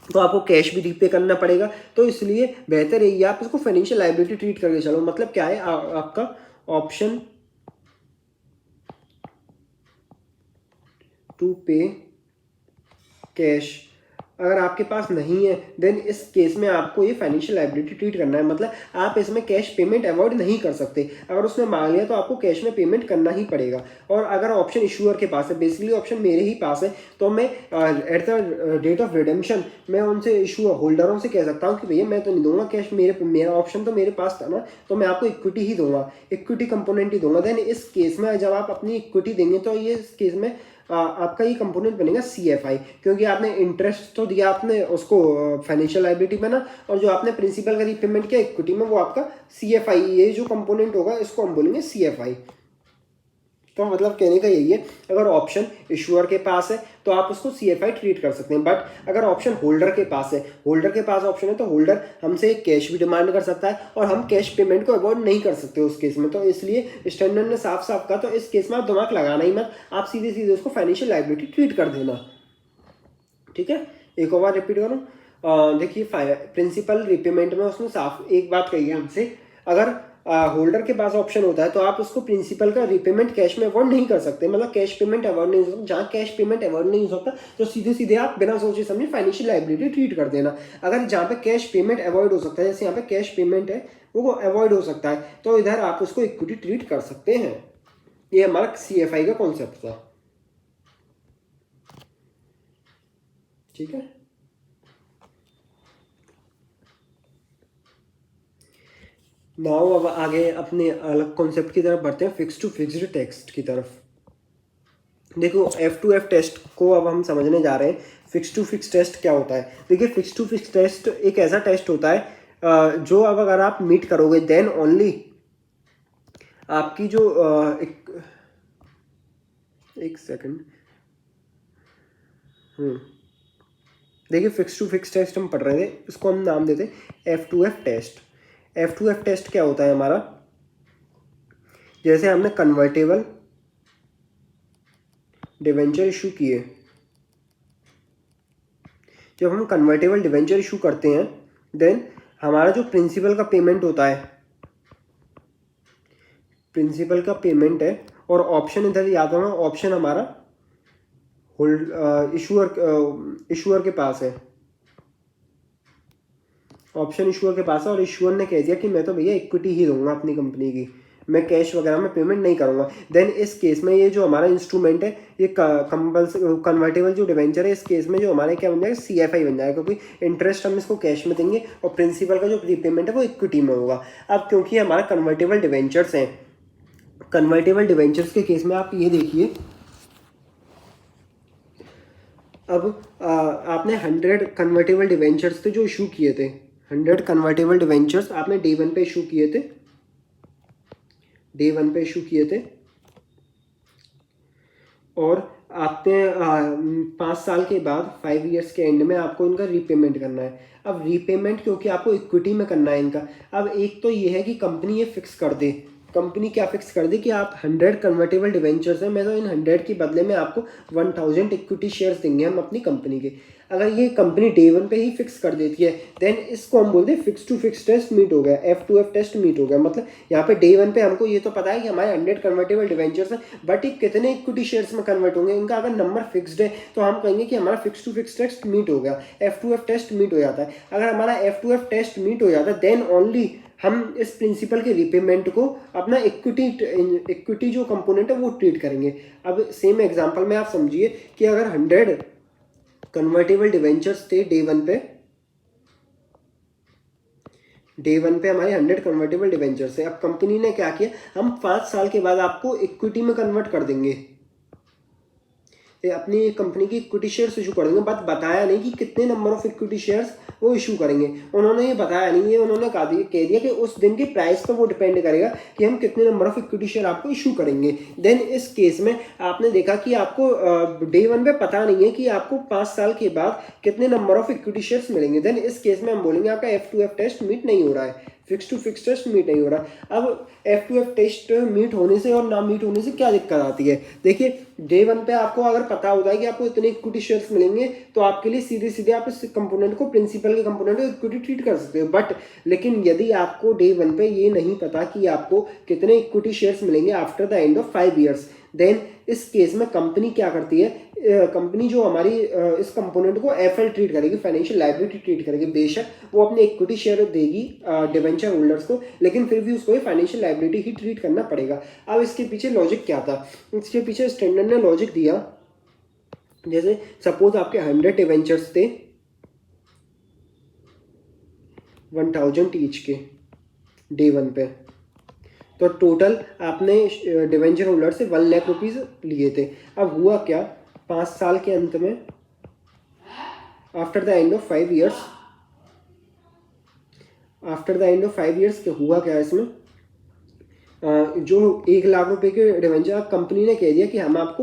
तो आपको कैश भी रीपे करना पड़ेगा। तो इसलिए बेहतर है आप इसको फाइनेंशियल लायबिलिटी ट्रीट करके चलो। मतलब क्या है आपका ऑप्शन टू पे कैश अगर आपके पास नहीं है, देन इस केस में आपको ये फाइनेंशियल लायबिलिटी ट्रीट करना है। मतलब आप इसमें कैश पेमेंट अवॉइड नहीं कर सकते। अगर उसने मांग लिया तो आपको कैश में पेमेंट करना ही पड़ेगा। और अगर ऑप्शन इशूअर के पास है, बेसिकली ऑप्शन मेरे ही पास है, तो मैं at the date of redemption मैं उनसे इशू होल्डरों से कह सकता हूँ कि भैया मैं तो नहीं दूंगा कैश, मेरा ऑप्शन तो मेरे पास था ना, तो मैं आपको इक्विटी ही दूंगा, इक्विटी कंपोनेंट ही दूंगा। देन इस केस में जब आप अपनी इक्विटी देंगे तो ये इस केस में आपका ये कंपोनेंट बनेगा CFI, क्योंकि आपने इंटरेस्ट तो दिया, आपने उसको फाइनेंशियल लायबिलिटी बना, और जो आपने प्रिंसिपल का रीपेमेंट किया इक्विटी में वो आपका CFI, ये जो कंपोनेंट होगा इसको हम बोलेंगे CFI। तो मतलब कहने का यही है, अगर ऑप्शन इशूअर के पास है तो आप उसको CFI ट्रीट कर सकते हैं। बट अगर ऑप्शन होल्डर के पास है, होल्डर के पास ऑप्शन है, तो होल्डर हमसे कैश भी डिमांड कर सकता है और हम कैश पेमेंट को अवॉइड नहीं कर सकते उस केस में। तो इसलिए स्टैंडर्ड ने साफ साफ कहा, तो इस केस में आप दिमाग लगाना ही मत, आप सीधे सीधे उसको फाइनेंशियल लायबिलिटी ट्रीट कर देना। ठीक है, एक और बार रिपीट करूँ, देखिए प्रिंसिपल रिपेमेंट में उसने साफ एक बात कही है हमसे, अगर होल्डर के पास ऑप्शन होता है तो आप उसको प्रिंसिपल का रिपेमेंट कैश में अवॉइड नहीं कर सकते। मतलब कैश पेमेंट अवॉइड नहीं हो सकता, जहाँ कैश पेमेंट अवॉइड नहीं हो सकता तो सीधे सीधे आप बिना सोचे समझे फाइनेंशियल लायबिलिटी ट्रीट कर देना। अगर जहाँ पे कैश पेमेंट अवॉइड हो सकता है, जैसे यहाँ पे कैश पेमेंट है वो अवॉइड हो सकता है, तो इधर आप उसको इक्विटी ट्रीट कर सकते हैं। ये हमारा CFI का कॉन्सेप्ट था। ठीक है, नाउ अब आगे अपने अलग कॉन्सेप्ट की तरफ बढ़ते हैं, फिक्स टू फिक्स्ड टेक्स्ट की तरफ। देखो F2F टेस्ट को अब हम समझने जा रहे हैं। फिक्स टू फिक्स टेस्ट क्या होता है? देखिए फिक्स टू फिक्स टेस्ट एक ऐसा टेस्ट होता है जो अब अगर आप मीट करोगे देन ओनली आपकी जो एक सेकंड, देखिए फिक्स टू फिक्स टेस्ट हम पढ़ रहे थे, इसको हम नाम देते F2F टेस्ट। F2F टेस्ट क्या होता है हमारा? जैसे हमने कन्वर्टेबल डिवेंचर इशू किए, जब हम कन्वर्टेबल डिवेंचर इशू करते हैं देन हमारा जो प्रिंसिपल का पेमेंट होता है, प्रिंसिपल का पेमेंट है, और ऑप्शन इधर याद रखना, ऑप्शन हमारा होल्ड इशूअर के पास है, ऑप्शन इशूअर के पास है, और इशूअर ने कह दिया कि मैं तो भैया इक्विटी ही दूंगा अपनी कंपनी की, मैं कैश वगैरह में पेमेंट नहीं करूँगा। देन इस केस में ये जो हमारा इंस्ट्रूमेंट है ये कन्वर्टेबल जो डिवेंचर है, इस केस में जो हमारे क्या बन जाएगा, CFI बन जाएगा, क्योंकि इंटरेस्ट हम इसको कैश में देंगे और प्रिंसिपल का जो प्रीपेमेंट है वो इक्विटी में होगा। अब क्योंकि हमारा कन्वर्टेबल डिवेंचर्स हैं, कन्वर्टेबल डिवेंचर्स के केस में आप ये देखिए, अब आपने 100 कन्वर्टेबल डिवेंचर्स थे जो इशू किए थे, 100 कन्वर्टेबल डिवेंचर्स आपने डे 1 पे इशू किए थे, डे 1 पे इशू किए थे, और आपने 5 साल के बाद 5 ईयर्स के एंड में आपको इनका रीपेमेंट करना है। अब रीपेमेंट क्योंकि आपको इक्विटी में करना है इनका, अब एक तो ये है कि कंपनी ये फिक्स कर दे, कंपनी क्या फिक्स कर दी कि आप 100 कन्वर्टेबल डिवेंचर्स हैं, मैं तो इन 100 के बदले में आपको 1000 इक्विटी शेयर्स देंगे हम अपनी कंपनी के। अगर ये कंपनी डे 1 पे ही फिक्स कर देती है देन इसको हम बोलते हैं fix to fix test meet हो गया, F2F टेस्ट मीट हो गया। मतलब यहाँ पे डे 1 पे हमको ये तो पता है कि हमारे 100 कन्वर्टेबल डिवेंचर्स हैं, बट ये कितने इक्विटी शेयर्स में कन्वर्ट होंगे, इनका अगर नंबर फिक्स्ड है तो हम कहेंगे कि हमारा fix to fix test meet हो गया, F2F टेस्ट मीट हो जाता है। अगर हमारा F2F टेस्ट मीट हो जाता है देन ओनली हम इस प्रिंसिपल के रीपेमेंट को अपना इक्विटी जो कंपोनेंट है वो ट्रीट करेंगे। अब सेम एग्जांपल में आप समझिए कि अगर 100 कन्वर्टेबल डिवेंचर्स थे डे 1 पे, डे 1 पे हमारे 100 कन्वर्टेबल डिवेंचर्स है, अब कंपनी ने क्या किया, हम 5 साल के बाद आपको इक्विटी में कन्वर्ट कर देंगे, अपनी कंपनी की इक्विटी शेयर्स इशू कर देंगे, बट बताया नहीं कि कितने नंबर ऑफ इक्विटी शेयर्स वो इशू करेंगे, उन्होंने ये बताया नहीं, ये उन्होंने कह दिया कि उस दिन की प्राइस पर वो डिपेंड करेगा कि हम कितने नंबर ऑफ इक्विटी शेयर आपको इशू करेंगे। देन इस केस में आपने देखा कि आपको डे 1 पे पता नहीं है कि आपको 5 साल के बाद कितने नंबर ऑफ इक्विटी शेयर्स मिलेंगे, देन इस केस में हम बोलेंगे आपका F2F टेस्ट मीट नहीं हो रहा है, fix to fix test meet नहीं हो रहा। अब F2F टेस्ट मीट होने से और ना मीट होने से क्या दिक्कत आती है, देखिए डे 1 पे आपको अगर पता होता है कि आपको इतने इक्विटी शेयर्स मिलेंगे तो आपके लिए सीधे सीधे आप इस कंपोनेंट को, प्रिंसिपल के कंपोनेंट को इक्विटी ट्रीट कर सकते हो। बट लेकिन यदि आपको डे 1 पे ये नहीं पता कि आपको कितने इक्विटी शेयर्स मिलेंगे after the end of 5 years, then इस केस में कंपनी क्या करती है, कंपनी जो हमारी इस कंपोनेंट को FL ट्रीट करेगी, फाइनेंशियल लायबिलिटी ट्रीट करेगी। बेशक वो अपने इक्विटी शेयर देगी डिवेंचर होल्डर्स को, लेकिन फिर भी उसको फाइनेंशियल लायबिलिटी ही ट्रीट करना पड़ेगा। अब इसके पीछे लॉजिक क्या था, इसके पीछे स्टैंडर्ड ने लॉजिक दिया, जैसे सपोज आपके 100 डिवेंचर्स थे 1000 ईच के डे 1 पे, तो टोटल आपने डिवेंचर होल्डर से 1 लाख रुपीज़ लिए थे। अब हुआ क्या, 5 साल के अंत में after the end of 5 years, after the end of 5 years क्या हुआ, क्या इसमें जो 1 लाख रुपए के डिवेंचर, कंपनी ने कह दिया कि हम आपको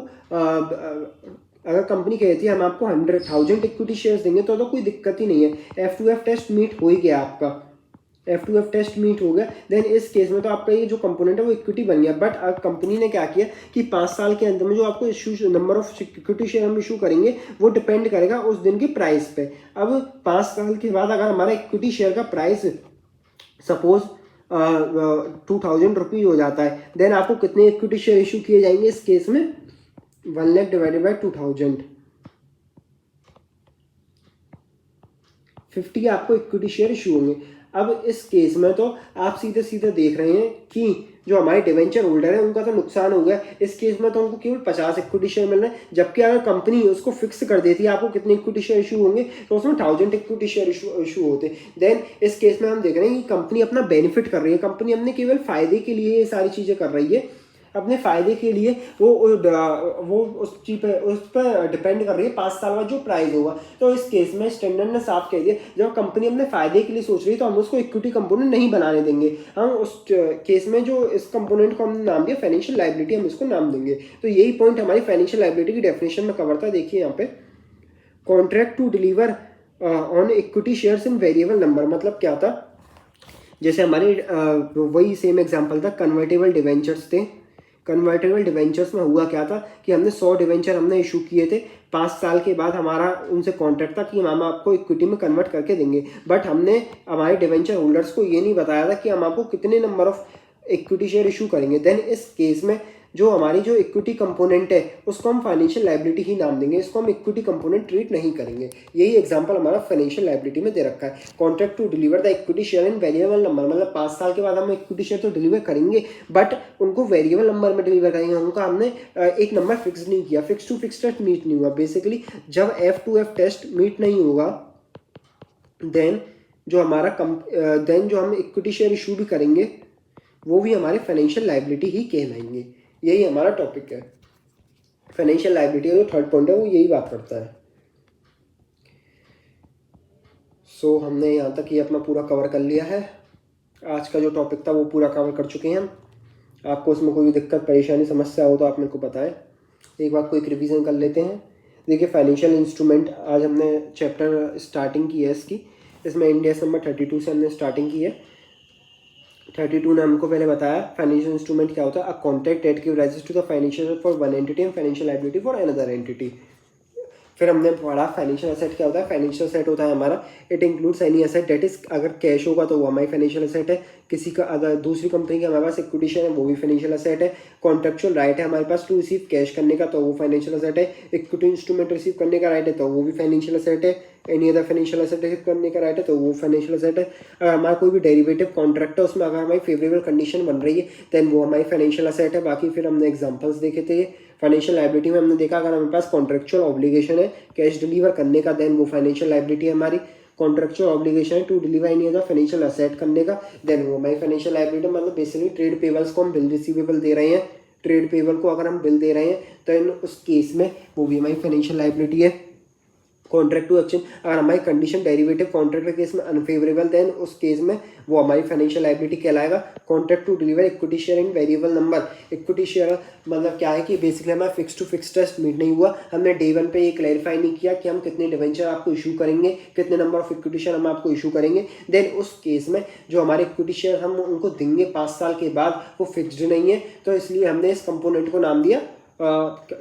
अगर कंपनी कहती है हम आपको 100,000 इक्विटी शेयर्स देंगे तो कोई दिक्कत ही नहीं है, F2F टेस्ट मीट हो ही गया, आपका F2F टेस्ट मीट हो गया। देन इस केस में तो आपका ये जो कंपोनेंट है वो इक्विटी बन गया। बट अब कंपनी ने क्या किया कि 5 साल के अंत में जो आपको issue number of equity share हम इशू करेंगे वो डिपेंड करेगा उस दिन की प्राइस पे। अब 5 साल के बाद अगर हमारा इक्विटी शेयर का प्राइस सपोज 2000 रुपीज़ हो जाता है, देन आपको कितने इक्विटी शेयर इशू किए जाएंगे इस केस में, 1 लाख डिवाइडेड बाय 2000, 50 आपको इक्विटी शेयर इशू होंगे। अब इस केस में तो आप सीधे सीधे देख रहे हैं कि जो हमारे डिवेंचर होल्डर है उनका तो नुकसान हो गया, इस केस में तो उनको केवल 50 इक्विटी शेयर मिल रहे हैं, जबकि अगर कंपनी उसको फिक्स कर देती है आपको कितने इक्विटी शेयर इशू होंगे तो उसमें 1000 इक्विटी शेयर इशू होते। देन इस केस में हम देख रहे हैं कि कंपनी अपना बेनिफिट कर रही है, कंपनी अपने केवल फायदे के लिए ये सारी चीज़ें कर रही है, अपने फ़ायदे के लिए वो उस चीज़ पे उस पर डिपेंड कर रही है 5 साल बाद जो प्राइस होगा। तो इस केस में स्टैंडर्ड ने साफ कह दिया जब कंपनी अपने फ़ायदे के लिए सोच रही है तो हम उसको इक्विटी कंपोनेंट नहीं बनाने देंगे, हम उस केस में जो इस कंपोनेंट को हमने नाम दिया फाइनेंशियल लायबिलिटी, हम इसको नाम देंगे। तो यही पॉइंट हमारी फाइनेंशियल लायबिलिटी की डेफिनेशन में कवर था। देखिए यहाँ पे contract to deliver on equity shares in variable number, मतलब क्या था, जैसे हमारे वही सेम एग्जाम्पल था, कन्वर्टेबल डिवेंचर्स थे, कन्वर्टेबल डिवेंचर्स में हुआ क्या था कि हमने 100 डिवेंचर हमने इशू किए थे, 5 साल के बाद हमारा उनसे कॉन्ट्रैक्ट था कि हम आपको इक्विटी में कन्वर्ट करके देंगे, बट हमने हमारे डिवेंचर होल्डर्स को ये नहीं बताया था कि हम आपको कितने number of equity share issue करेंगे। देन इस केस में जो हमारी जो इक्विटी कंपोनेंट है उसको हम फाइनेंशियल लायबिलिटी ही नाम देंगे, इसको हम इक्विटी कंपोनेंट ट्रीट नहीं करेंगे। यही एग्जांपल हमारा फाइनेंशियल लायबिलिटी में दे रखा है। Contract to deliver the equity share in variable number, मतलब 5 साल के बाद हम इक्विटी शेयर तो डिलीवर करेंगे बट उनको वेरिएबल नंबर में डिलीवर करेंगे, उनका हमने एक नंबर फिक्स नहीं किया, fix to fix test meet नहीं हुआ। बेसिकली जब F2F टेस्ट मीट नहीं होगा देन जो हम इक्विटी शेयर इशू भी करेंगे वो भी हमारे फाइनेंशियल लायबिलिटी ही कहलाएंगे। यही हमारा टॉपिक है। फाइनेंशियल लायबिलिटी का जो थर्ड पॉइंट है वो यही बात करता है। सो हमने यहाँ तक ये अपना पूरा कवर कर लिया है। आज का जो टॉपिक था वो पूरा कवर कर चुके हैं हम। आपको उसमें कोई दिक्कत परेशानी समस्या हो तो आप मेरे को बताएं। एक बार कोई रिवीजन कर लेते हैं। देखिए फाइनेंशियल इंस्ट्रूमेंट आज हमने चैप्टर स्टार्टिंग की है इसकी, इसमें इंडेस नंबर 32 से हमने स्टार्टिंग की है। 32 ने हमको पहले बताया फाइनेंशियल इंस्ट्रूमेंट क्या होता है। A contract that give rise to the financial for one entity and financial liability for another entity. फिर हमने पढ़ा फाइनेंशियल एसेट क्या होता है। फाइनेंशियल एसेट होता है हमारा, it includes any asset that is, अगर कैश होगा तो वो हमारी फाइनेंशियल एसेट है। किसी का अगर दूसरी कंपनी के हमारे पास इक्विटी शेयर है वो भी फाइनेंशियल एसेट है। कॉन्ट्रेक्चुअल राइट है हमारे पास टू रिसीव कैश करने का तो वो फाइनेंशियल एसेट है। इक्विटी इंस्ट्रूमेंट रिसीव करने का राइट है तो वो भी फाइनेंशियल एसेट है। Any other financial asset receive करने का राइट है तो वो फाइनेंशियल एसेट है। अगर हमारा कोई भी डेरिवेटिव कॉन्ट्रैक्ट है उसमें अगर हमारी फेवरेबल कंडीशन बन रही है देन वो हमारी फाइनेंशियल एसेट है। बाकी फिर हमने एग्जांपल्स देखे थे। फाइनेंशियल लायबिलिटी में हमने देखा अगर हमारे पास कॉन्ट्रेक्चुअल ऑब्लिगेशन है कैश डिलीवर करने का देन वो फाइनेंशियल लायबिलिटी है हमारी। कॉन्ट्रेक्चुअल ऑब्लिगेशन है to deliver any other financial asset करने का देन वो हमारी फाइनेंशियल लायबिलिटी। मतलब बेसिकली ट्रेड पेबल्स को हम बिल रिसीवेबल दे रहे हैं, ट्रेड पेबल को अगर हम बिल दे रहे हैं तो इन उस केस में वो भी हमारी फाइनेंशियल लायबिलिटी है। कॉन्ट्रैक्ट टू एक्सचेंज, अगर हमारी कंडीशन डेरिवेटिव कॉन्ट्रैक्ट के केस में अनफेवरेबल देन उस केस में वो हमारी फाइनेंशियल लायबिलिटी कहलाएगा। Contract to deliver equity share in variable number, equity share मतलब क्या है कि बेसिकली हमारा fix to fix test meet नहीं हुआ। हमने डे 1 पे ये क्लैरिफाई नहीं किया कि हम कितने डिवेंचर आपको इशू करेंगे, कितने नंबर ऑफ इक्विटी शेयर हम आपको इशू करेंगे। देन उस केस में जो हमारे इक्विटी शेयर हम उनको देंगे 5 साल के बाद वो फिक्स्ड नहीं है, तो इसलिए हमने इस कंपोनेंट को नाम दिया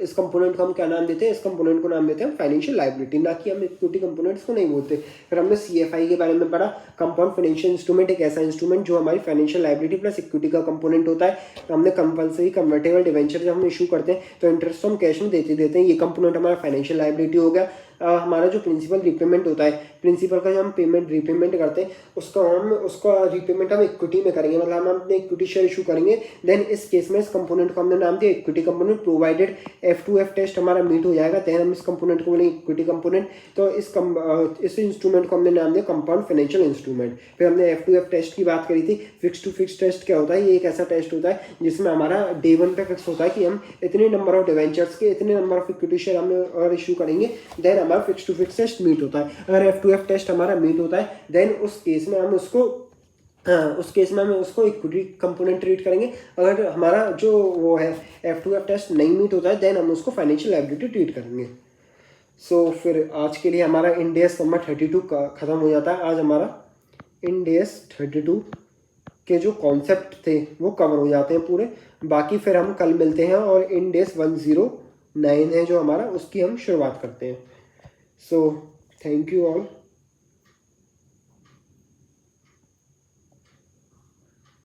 इस कंपोनेंट को हम क्या नाम देते हैं, इस कंपोनेंट को नाम देते हैं फाइनेंशियल लायबिलिटी, ना कि हम इक्विटी कंपोनेंट्स को नहीं बोलते। फिर हमने CFI के बारे में पढ़ा। कंपाउंड फाइनेंशियल इंस्ट्रूमेंट एक ऐसा इंस्ट्रूमेंट जो हमारी फाइनेंशियल लायबिलिटी प्लस इक्विटी का कंपोनेंट होता है। तो हमने कंपल्सरी कन्वर्टेबल डिवेंचर जब हम इशू करते हैं तो इंटरेस्ट हम कैश में देते हैं, ये कंपोनेंट हमारा फाइनेंशियल लायबिलिटी हो गया। हमारा जो प्रिंसिपल रिपेमेंट होता है, प्रिंसिपल का जो हम पेमेंट रिपेमेंट करते हैं उसका रिपेमेंट हम इक्विटी में करेंगे, मतलब हम अपने इक्विटी शेयर इशू करेंगे। देन इस केस में इस कंपोनेंट को हमने नाम दिया equity component. Provided F2F test हमारा मीट हो जाएगा देन हम इस कंपोनेंट को बोलेंगे इक्विटी कंपोनेंट। तो इस इंस्ट्रूमेंट को हमने नाम दिया कंपाउंड फाइनेंशियल इंस्ट्रूमेंट। फिर हमने F2F टेस्ट की बात करी थी। फिक्स टू फिक्स टेस्ट क्या होता है, ये एक ऐसा टेस्ट होता है जिसमें हमारा डे 1 पे फिक्स होता है कि हम इतने नंबर ऑफ डिवेंचर्स के इतने नंबर ऑफ इक्विटी शेयर हम और इशू करेंगे, देन हमारा fix to fix test meet होता है। अगर F2F टेस्ट हमारा मीट होता है देन उस केस में हम उसको इक्विटी कंपोनेंट ट्रीट करेंगे। अगर हमारा जो वो है F2F टेस्ट नहीं मीट होता है देन हम उसको फाइनेंशियल लायबिलिटी ट्रीट करेंगे। सो फिर आज के लिए हमारा इंड AS नंबर 32 का ख़त्म हो जाता है। आज हमारा इंड AS 32 के जो कॉन्सेप्ट थे वो कवर हो जाते हैं पूरे। बाकी फिर हम कल मिलते हैं और इंड AS 109 है जो हमारा, उसकी हम शुरुआत करते हैं। So thank you all.